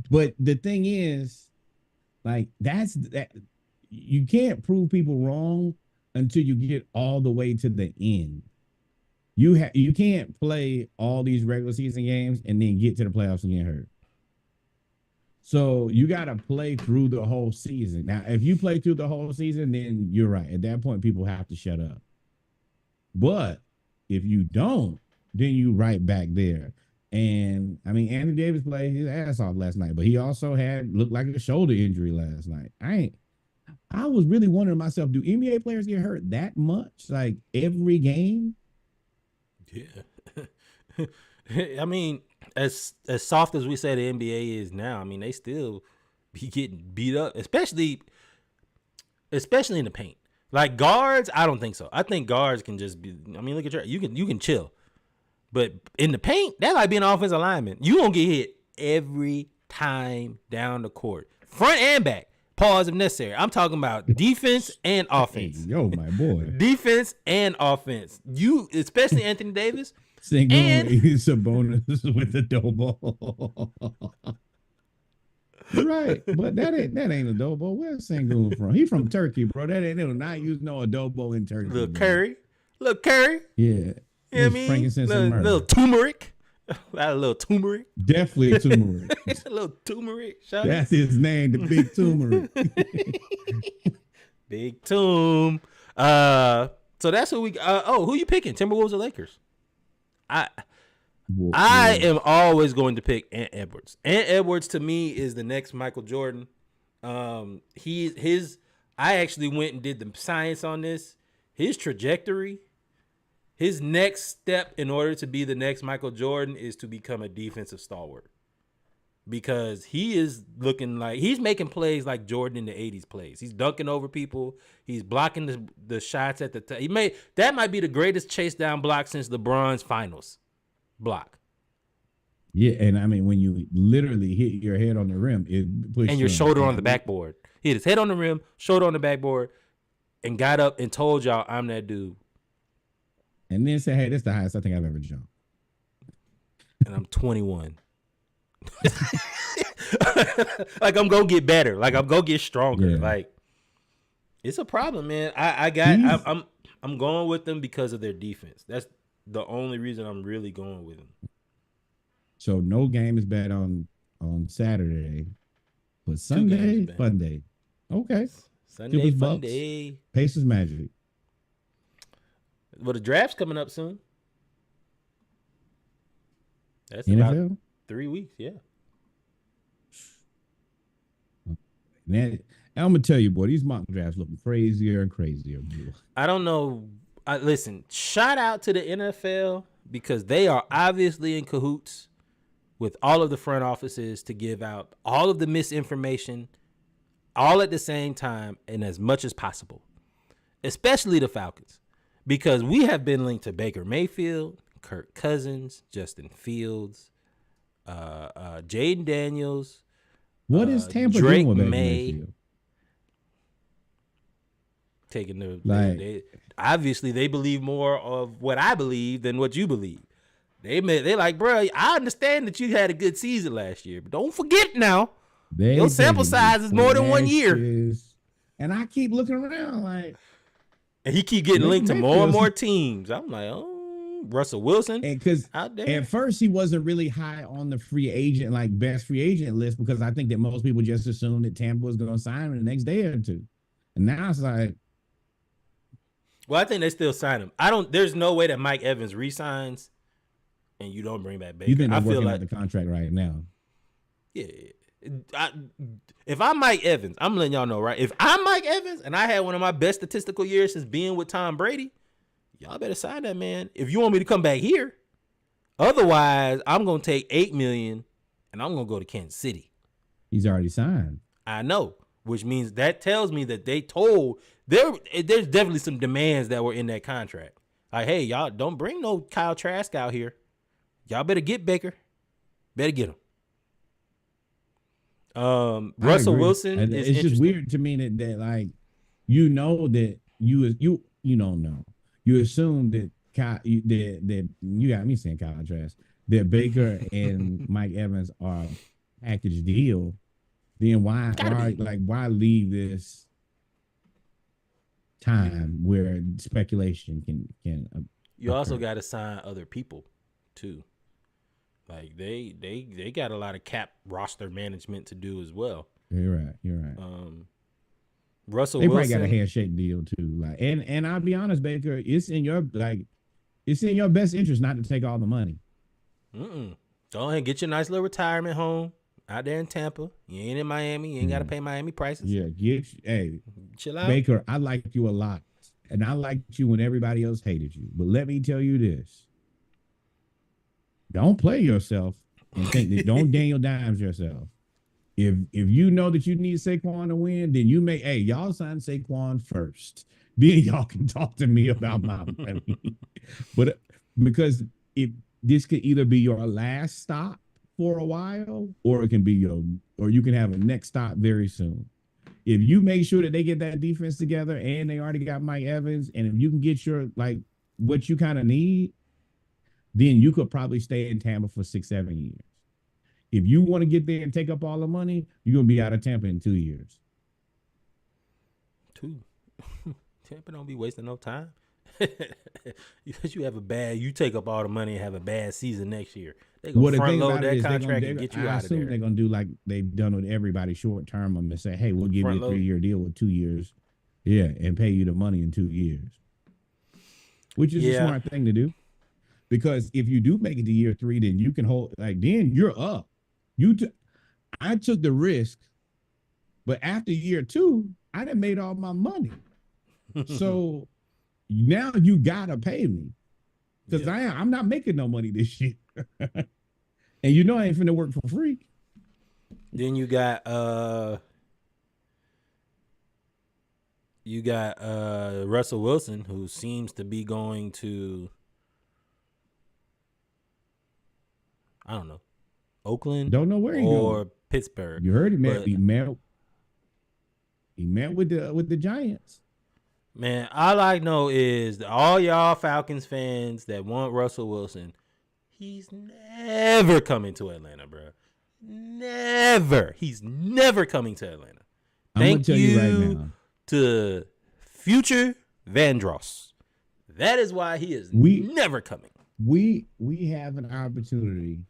But the thing is, like that you can't prove people wrong until you get all the way to the end. You can't play all these regular season games and then get to the playoffs and get hurt. So you got to play through the whole season. Now, if you play through the whole season, then you're right. At that point, people have to shut up. But if you don't, then you right back there. And I mean, Anthony Davis played his ass off last night, but he also looked like a shoulder injury last night. I was really wondering myself, do NBA players get hurt that much? Like every game? Yeah. I mean, as soft as we say the NBA is now, I mean, they still be getting beat up, especially in the paint. Like guards, I don't think so. I think guards can just be, I mean, look at you can chill. But in the paint, that's like being an offensive lineman. You gonna get hit every time down the court, front and back. Pause if necessary. I'm talking about defense and offense. Yo, my boy. Defense and offense. You, especially Anthony Davis. Sengun is a bonus with the Dobo. Right, but that ain't adobo. Where's Sengun from? He from Turkey, bro. That ain't not use no adobo in Turkey. Little curry. Yeah. You know what I mean? Frankincense and myrrh. Little turmeric. A little turmeric. Definitely turmeric. A little turmeric. That's his name, the Big Turmeric. Big Toom. So that's who we. Who you picking? Timberwolves or Lakers? I am always going to pick Ant Edwards. Ant Edwards to me is the next Michael Jordan. I actually went and did the science on this. His trajectory, his next step in order to be the next Michael Jordan is to become a defensive stalwart. Because he is looking like he's making plays like Jordan in the 80s plays. He's dunking over people. He's blocking the shots at the time. That might be the greatest chase down block since LeBron's finals block. Yeah, and I mean when you literally hit your head on the rim, it puts and your shoulder on the backboard. He hit his head on the rim, shoulder on the backboard, and got up and told y'all, I'm that dude. And then said, hey, this is the highest I think I've ever jumped. And I'm 21. Like I'm gonna get better. Like I'm gonna get stronger. Yeah. Like it's a problem, man. I'm going with them because of their defense. That's the only reason I'm really going with them. So no game is bad on Saturday, but Sunday fun day. Okay. Sunday fun day. Pacers Magic. Well, the draft's coming up soon. That's NFL? about 3 weeks, yeah. And I'm gonna tell you, boy, these mock drafts looking crazier and crazier. Boy. I don't know. Listen, shout out to the NFL because they are obviously in cahoots with all of the front offices to give out all of the misinformation all at the same time and as much as possible, especially the Falcons, because we have been linked to Baker Mayfield, Kirk Cousins, Justin Fields, Jaden Daniels. What is Tampa Drake doing with Baker May Mayfield? Taking the Like, obviously they believe more of what I believe than what you believe. They like, bro, I understand that you had a good season last year, but don't forget now, your sample size is more than 1 year. And I keep looking around like, and he keep getting linked to more and more teams. I'm like, oh, Russell Wilson, and because out there. At first he wasn't really high on the free agent, like best free agent list, because I think that most people just assumed that Tampa was going to sign him the next day or two, and now it's like, well, I think they still sign him. There's no way that Mike Evans resigns and you don't bring back Baker. You think they're I feel working like out the contract right now? Yeah. If I'm Mike Evans, I'm letting y'all know, right? If I'm Mike Evans and I had one of my best statistical years since being with Tom Brady, y'all better sign that man if you want me to come back here. Otherwise, I'm going to take $8 million and I'm going to go to Kansas City. He's already signed. I know, which means that tells me that they told there's definitely some demands that were in that contract. Like, hey, y'all don't bring no Kyle Trask out here. Y'all better get Baker. Better get him. Russell Wilson is it's just weird to me that like you know that you don't know. You assume that that you got me saying Kyle Trask, that Baker and Mike Evans are package deal. Then why leave this time where speculation can you also got to sign other people too. Like they got a lot of cap roster management to do as well. You're right. Russell they Wilson, probably got a handshake deal too. Like, and I'll be honest, Baker, it's in your best interest not to take all the money. Go ahead, get your nice little retirement home out there in Tampa. You ain't in Miami. You ain't got to pay Miami prices. Yeah, chill out. Baker, I liked you a lot, and I liked you when everybody else hated you. But let me tell you this. Don't play yourself and think that don't Daniel Dimes yourself. If you know that you need Saquon to win, then y'all sign Saquon first. Then y'all can talk to me about my money. But because this could either be your last stop for a while, or it can be or you can have a next stop very soon. if you make sure that they get that defense together and they already got Mike Evans, and if you can get your like what you kind of need, then you could probably stay in Tampa for 6-7 years. If you want to get there and take up all the money, you're gonna be out of Tampa in 2 years. 2. Tampa don't be wasting no time. Because you take up all the money and have a bad season next year. They gonna front load that contract and get you out of there. They're gonna do like they've done with everybody, short term them and say, hey, we'll give you a 3-year deal with 2 years. Yeah, and pay you the money in 2 years. Which is a smart thing to do. Because if you do make it to year 3, then you can hold then you're up. I took the risk, but after year 2, I done made all my money. So now you gotta pay me. Because I'm not making no money this year. And I ain't finna work for free. Then you got Russell Wilson, who seems to be going to, I don't know, Oakland. Don't know where he or going. Pittsburgh. You heard he met with the Giants. Man, all I know is that all y'all Falcons fans that want Russell Wilson, he's never coming to Atlanta, bro. Never. He's never coming to Atlanta. Thank you right now to future Vandross. That is why he is never coming. We have an opportunity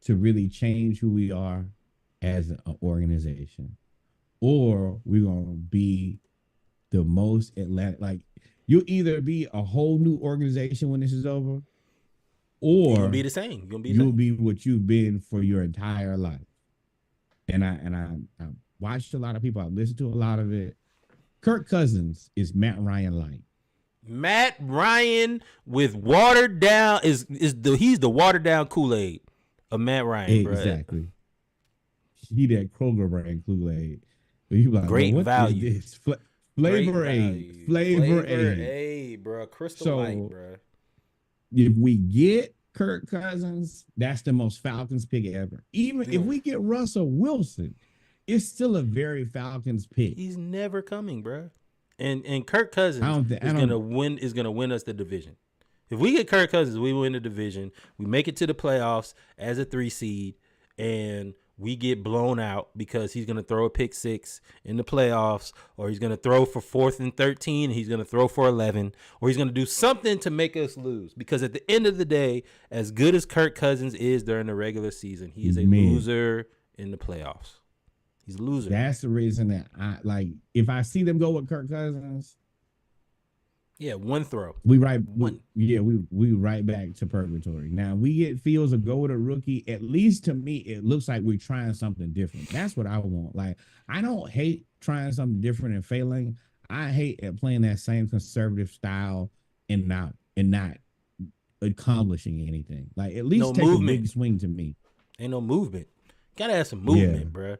to really change who we are as an organization, or we're gonna be the most Atlanta. Like, you'll either be a whole new organization when this is over, or you'll be the same. You'll be what you've been for your entire life. And I watched a lot of people. I listened to a lot of it. Kirk Cousins is Matt Ryan light. Matt Ryan with watered down he's the watered down Kool-Aid of Matt Ryan. Exactly. Bro. He that Kroger brand Kool-Aid. Like, great value. Flavor Aid. Flavor Aid, bro. Crystal Light, bro. If we get Kirk Cousins, that's the most Falcons pick ever. Even if we get Russell Wilson, it's still a very Falcons pick. He's never coming, bro. And Kirk Cousins is gonna win us the division. If we get Kirk Cousins, we win the division. We make it to the playoffs as a 3 seed, and we get blown out because he's going to throw a pick 6 in the playoffs, or he's going to throw for 4th and 13, and he's going to throw for 11, or he's going to do something to make us lose. Because at the end of the day, as good as Kirk Cousins is during the regular season, he is a loser in the playoffs. He's a loser. That's the reason that if I see them go with Kirk Cousins, one throw. We right back to purgatory. Now we get Fields or go with a rookie. At least to me, it looks like we're trying something different. That's what I want. Like, I don't hate trying something different and failing. I hate at playing that same conservative style and not accomplishing anything. Like, at least take a big swing to me. Ain't no movement. Gotta have some movement, bro.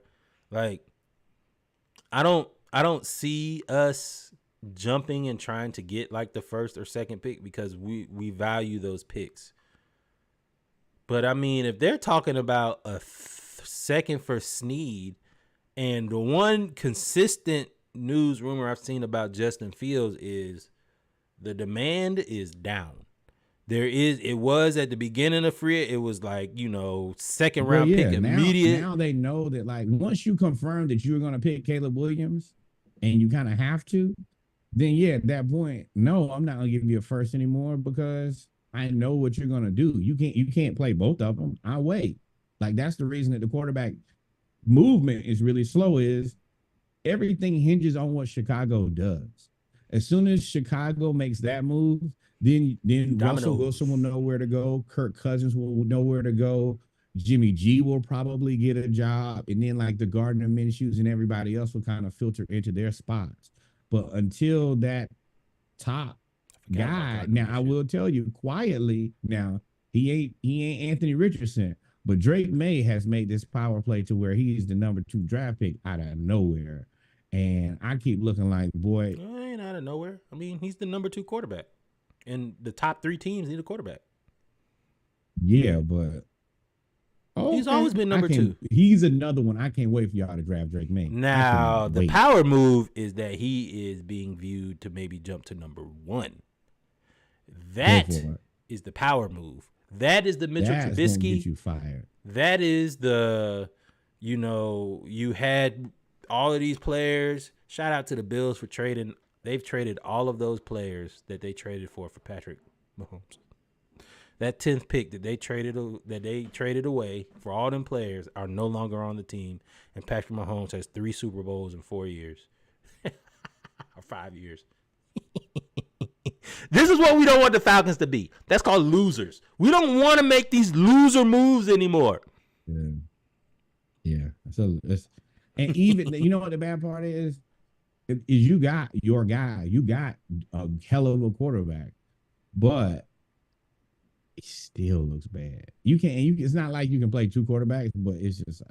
Like, I don't see us jumping and trying to get like the 1st or 2nd pick because we value those picks. But I mean, if they're talking about a 2nd for Snead, and the one consistent news rumor I've seen about Justin Fields is the demand is down. It was at the beginning of free. It was like, 2nd round pick immediate. Now they know that, like, once you confirm that you're going to pick Caleb Williams and you kind of have to, then at that point, no, I'm not gonna give you a 1st anymore because I know what you're gonna do. You can't play both of them. I'll wait. Like, that's the reason that the quarterback movement is really slow. Is everything hinges on what Chicago does. As soon as Chicago makes that move, then Russell Wilson will know where to go. Kirk Cousins will know where to go. Jimmy G will probably get a job, and then like the Gardner Minshew's and everybody else will kind of filter into their spots. But until that top guy, now I will tell you quietly, now he ain't Anthony Richardson, but Drake May has made this power play to where he's the number 2 draft pick out of nowhere. And I keep looking like, boy, ain't out of nowhere. I mean, he's the number 2 quarterback, and the top 3 teams need a quarterback. Yeah, but Oh, He's always been number 2. He's another one. I can't wait for y'all to draft Drake May. Now, the power move is that he is being viewed to maybe jump to number 1. That is the power move. That is the Mitchell Trubisky. Get you fired. That is the, you had all of these players. Shout out to the Bills for trading. They've traded all of those players that they traded for Patrick Mahomes. That 10th pick that they traded away for all them players are no longer on the team, and Patrick Mahomes has 3 Super Bowls in 4 years, or 5 years. This is what we don't want the Falcons to be. That's called losers. We don't want to make these loser moves anymore. Yeah. So and even you know what the bad part is you got your guy. You got a hell of a quarterback, but it still looks bad. It's not like you can play 2 quarterbacks, but it's just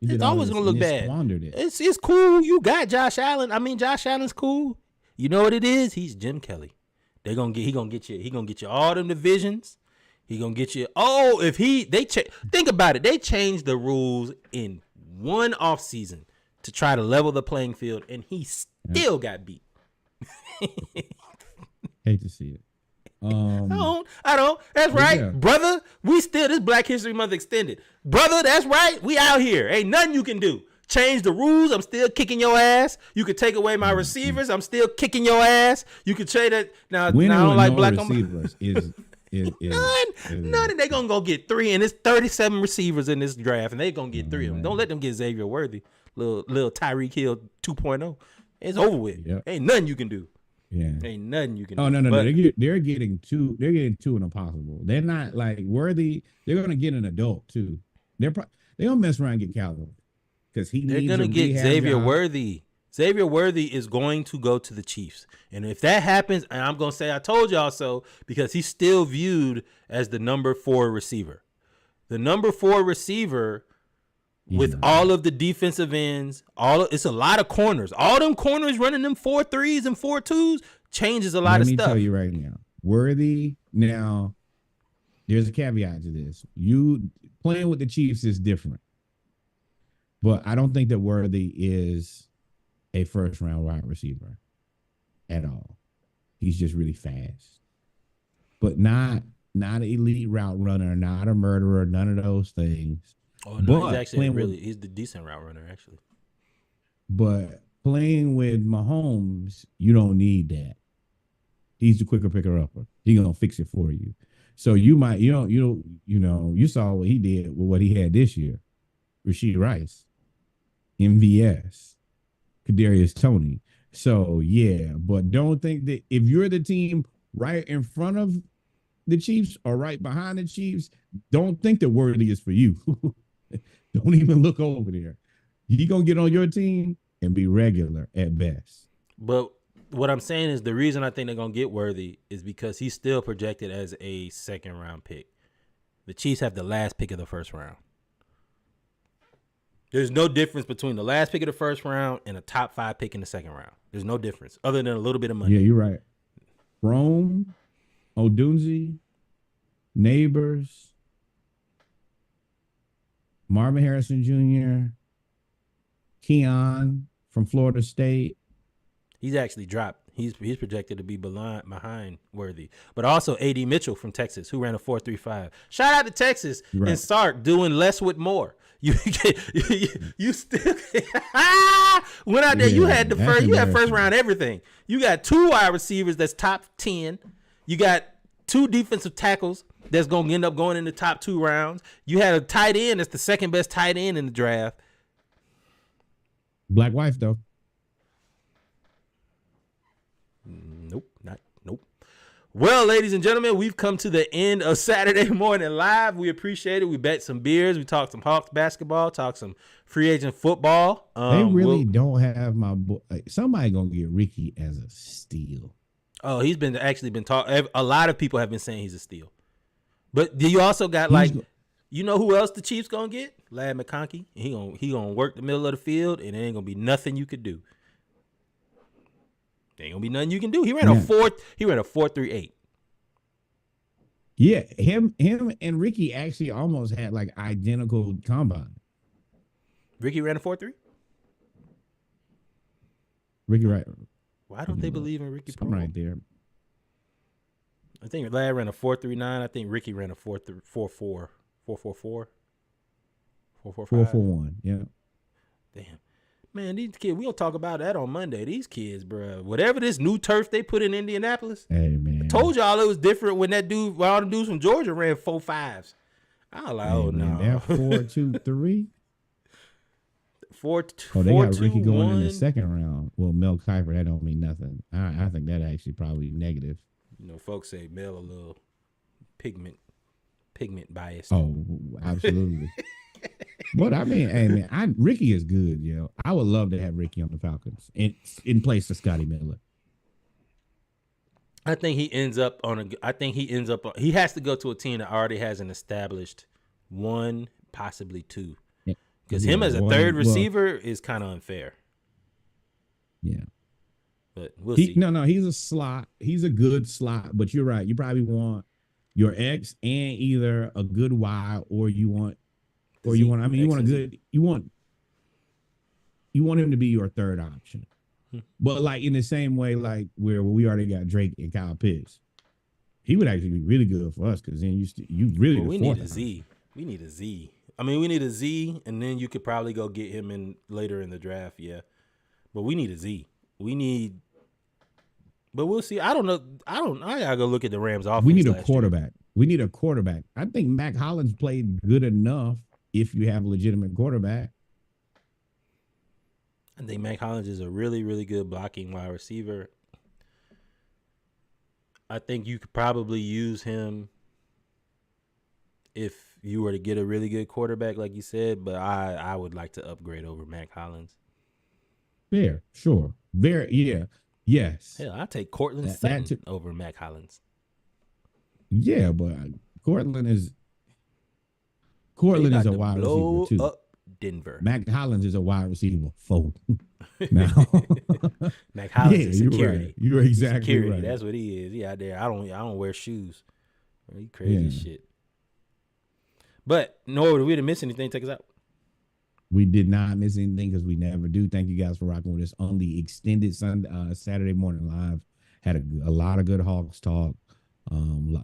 it's always gonna look bad. It. It's cool. You got Josh Allen. I mean, Josh Allen's cool. You know what it is? He's Jim Kelly. He gonna get you all them divisions. He gonna get you. Oh, think about it. They changed the rules in one offseason to try to level the playing field, and he still got beat. Hate to see it. I don't. That's right, brother. We still this Black History Month extended, brother. That's right. We out here. Ain't nothing you can do. Change the rules. I'm still kicking your ass. You could take away my receivers. I'm still kicking your ass. You could trade it now. I don't like black receivers. None. They gonna go get 3, and it's 37 receivers in this draft, and they gonna get 3 of them. Don't let them get Xavier Worthy, little Tyreek Hill 2.0. It's over with. Yep. Ain't nothing you can do. Yeah, ain't nothing you can do. Oh no, they're getting 2. They're getting 2 in a possible. They're not like Worthy. They're gonna get an adult too. They're gonna mess around and get Calvin because they're gonna get Xavier Worthy. Xavier Worthy is going to go to the Chiefs, and if that happens, and I'm gonna say I told y'all so because he's still viewed as the number 4 receiver. The number 4 receiver. With all of the defensive ends, it's a lot of corners. All them corners running them 4-3s and 4-2s changes a lot of stuff. Let me tell you right now, Worthy. Now, there's a caveat to this. You playing with the Chiefs is different, but I don't think that Worthy is a first-round wide receiver at all. He's just really fast, but not an elite route runner, not a murderer, none of those things. Oh no, he's actually he's the decent route runner actually. But playing with Mahomes, you don't need that. He's the quicker picker upper. He's gonna fix it for you. So you might you saw what he did with what he had this year. Rashee Rice, MVS, Kadarius Toney. So yeah, but don't think that if you're the team right in front of the Chiefs or right behind the Chiefs, don't think that Worthy is for you. Don't even look over there. You're going to get on your team and be regular at best. But what I'm saying is the reason I think they're going to get Worthy is because he's still projected as a 2nd-round pick. The Chiefs have the last pick of the 1st round. There's no difference between the last pick of the 1st round and a top 5 pick in the 2nd round. There's no difference other than a little bit of money. Yeah, you're right. Rome, Odunze, Neighbors, Marvin Harrison Jr., Keon from Florida State. He's actually dropped. He's projected to be behind Worthy. But also A.D. Mitchell from Texas, who ran a 4.35. Shout out to Texas and Sark doing less with more. You still went out there. You had first round everything. You got 2 wide receivers that's top 10. You got 2 defensive tackles that's going to end up going in the top 2 rounds. You had a tight end that's the 2nd best tight end in the draft. Black wife, though. Nope. Well, ladies and gentlemen, we've come to the end of Saturday Morning Live. We appreciate it. We bet some beers. We talked some Hawks basketball, talked some free agent football. They really don't have my boy. Somebody going to get Ricky as a steal. Oh, he's been talk. A lot of people have been saying he's a steal. But you also got you know who else the Chiefs gonna get? Ladd McConkey. He gonna work the middle of the field, and there ain't gonna be nothing you could do. There ain't gonna be nothing you can do. He ran a 4.38. Yeah, him and Ricky actually almost had like identical combine. Ricky ran a 4.3. Ricky, right? Why don't they believe in Ricky? Something right there. I think Lad ran a 4.39. I think Ricky ran a 4.4, 4.44, 4.44, 4.45. 4.41. Yeah. Damn. Man, these kids, we don't talk about that on Monday. These kids, bro. Whatever this new turf they put in Indianapolis. Hey, man. I told y'all it was different when that dude, when all the dudes from Georgia ran 4.5s. I was like, oh, no. They're 4.23. 4. Oh, they got Ricky going in the second round. Well, Mel Kiper, that don't mean nothing. I think that actually probably negative. You know, folks say Mel a little pigment bias. Oh, absolutely. But I mean, hey man, Ricky is good, yo. I would love to have Ricky on the Falcons in place of Scotty Miller. I think he ends up he has to go to a team that already has an established one, possibly two. Because him as a third receiver is kind of unfair. Yeah. But we'll see. No, he's a slot. He's a good slot, but you're right. You probably want your X and either a good Y or you want him to be your third option. But like in the same way, like where we already got Drake and Kyle Pitts, he would actually be really good for us because then you really we need a Z. We need a Z. I mean, we need a Z, and then you could probably go get him in later in the draft, yeah. But we need a Z. But we'll see. I don't know. I gotta go look at the Rams offense. We need a quarterback. We need a quarterback. I think Mac Hollins played good enough if you have a legitimate quarterback. I think Mac Hollins is a really, really good blocking wide receiver. I think you could probably use him if you were to get a really good quarterback, like you said, but I would like to upgrade over Mac Hollins. Fair, sure. Very, yeah. Yes. Hell, I'll take Cortland Sutton over Mac Hollins. Yeah, but Cortland is a wide receiver too. Up Denver. Mac Hollins is a wide receiver 4. Now, Mac Hollins is security. Right. You're exactly security. Right. That's what he is. He out there. I don't wear shoes. He crazy as shit. But no, we didn't miss anything. Take us out. We did not miss anything because we never do. Thank you guys for rocking with us on the extended Saturday morning live. Had a lot of good Hawks talk, a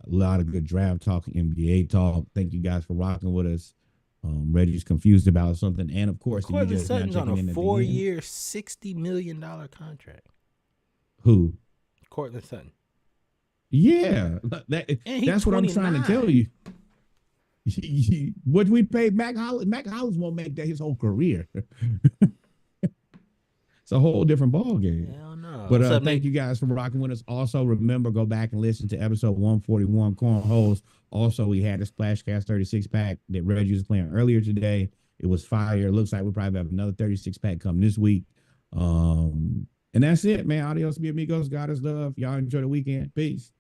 lot of good draft talk, NBA talk. Thank you guys for rocking with us. Reggie's confused about something, and of course, Cortland Sutton's on a 4-year, $60 million contract. Who? Cortland Sutton. Yeah, that's what I'm trying to tell you. What we paid Mac Hollins won't make that his whole career. It's a whole different ball game. Hell no. But thank you guys for rocking with us. Also, remember, go back and listen to episode 141, Cornholes. Also, we had a Splashcast 36-pack that Reggie was playing earlier today. It was fire. Looks like we'll probably have another 36-pack come this week. And that's it, man. Adios, mi amigos. God is love. Y'all enjoy the weekend. Peace.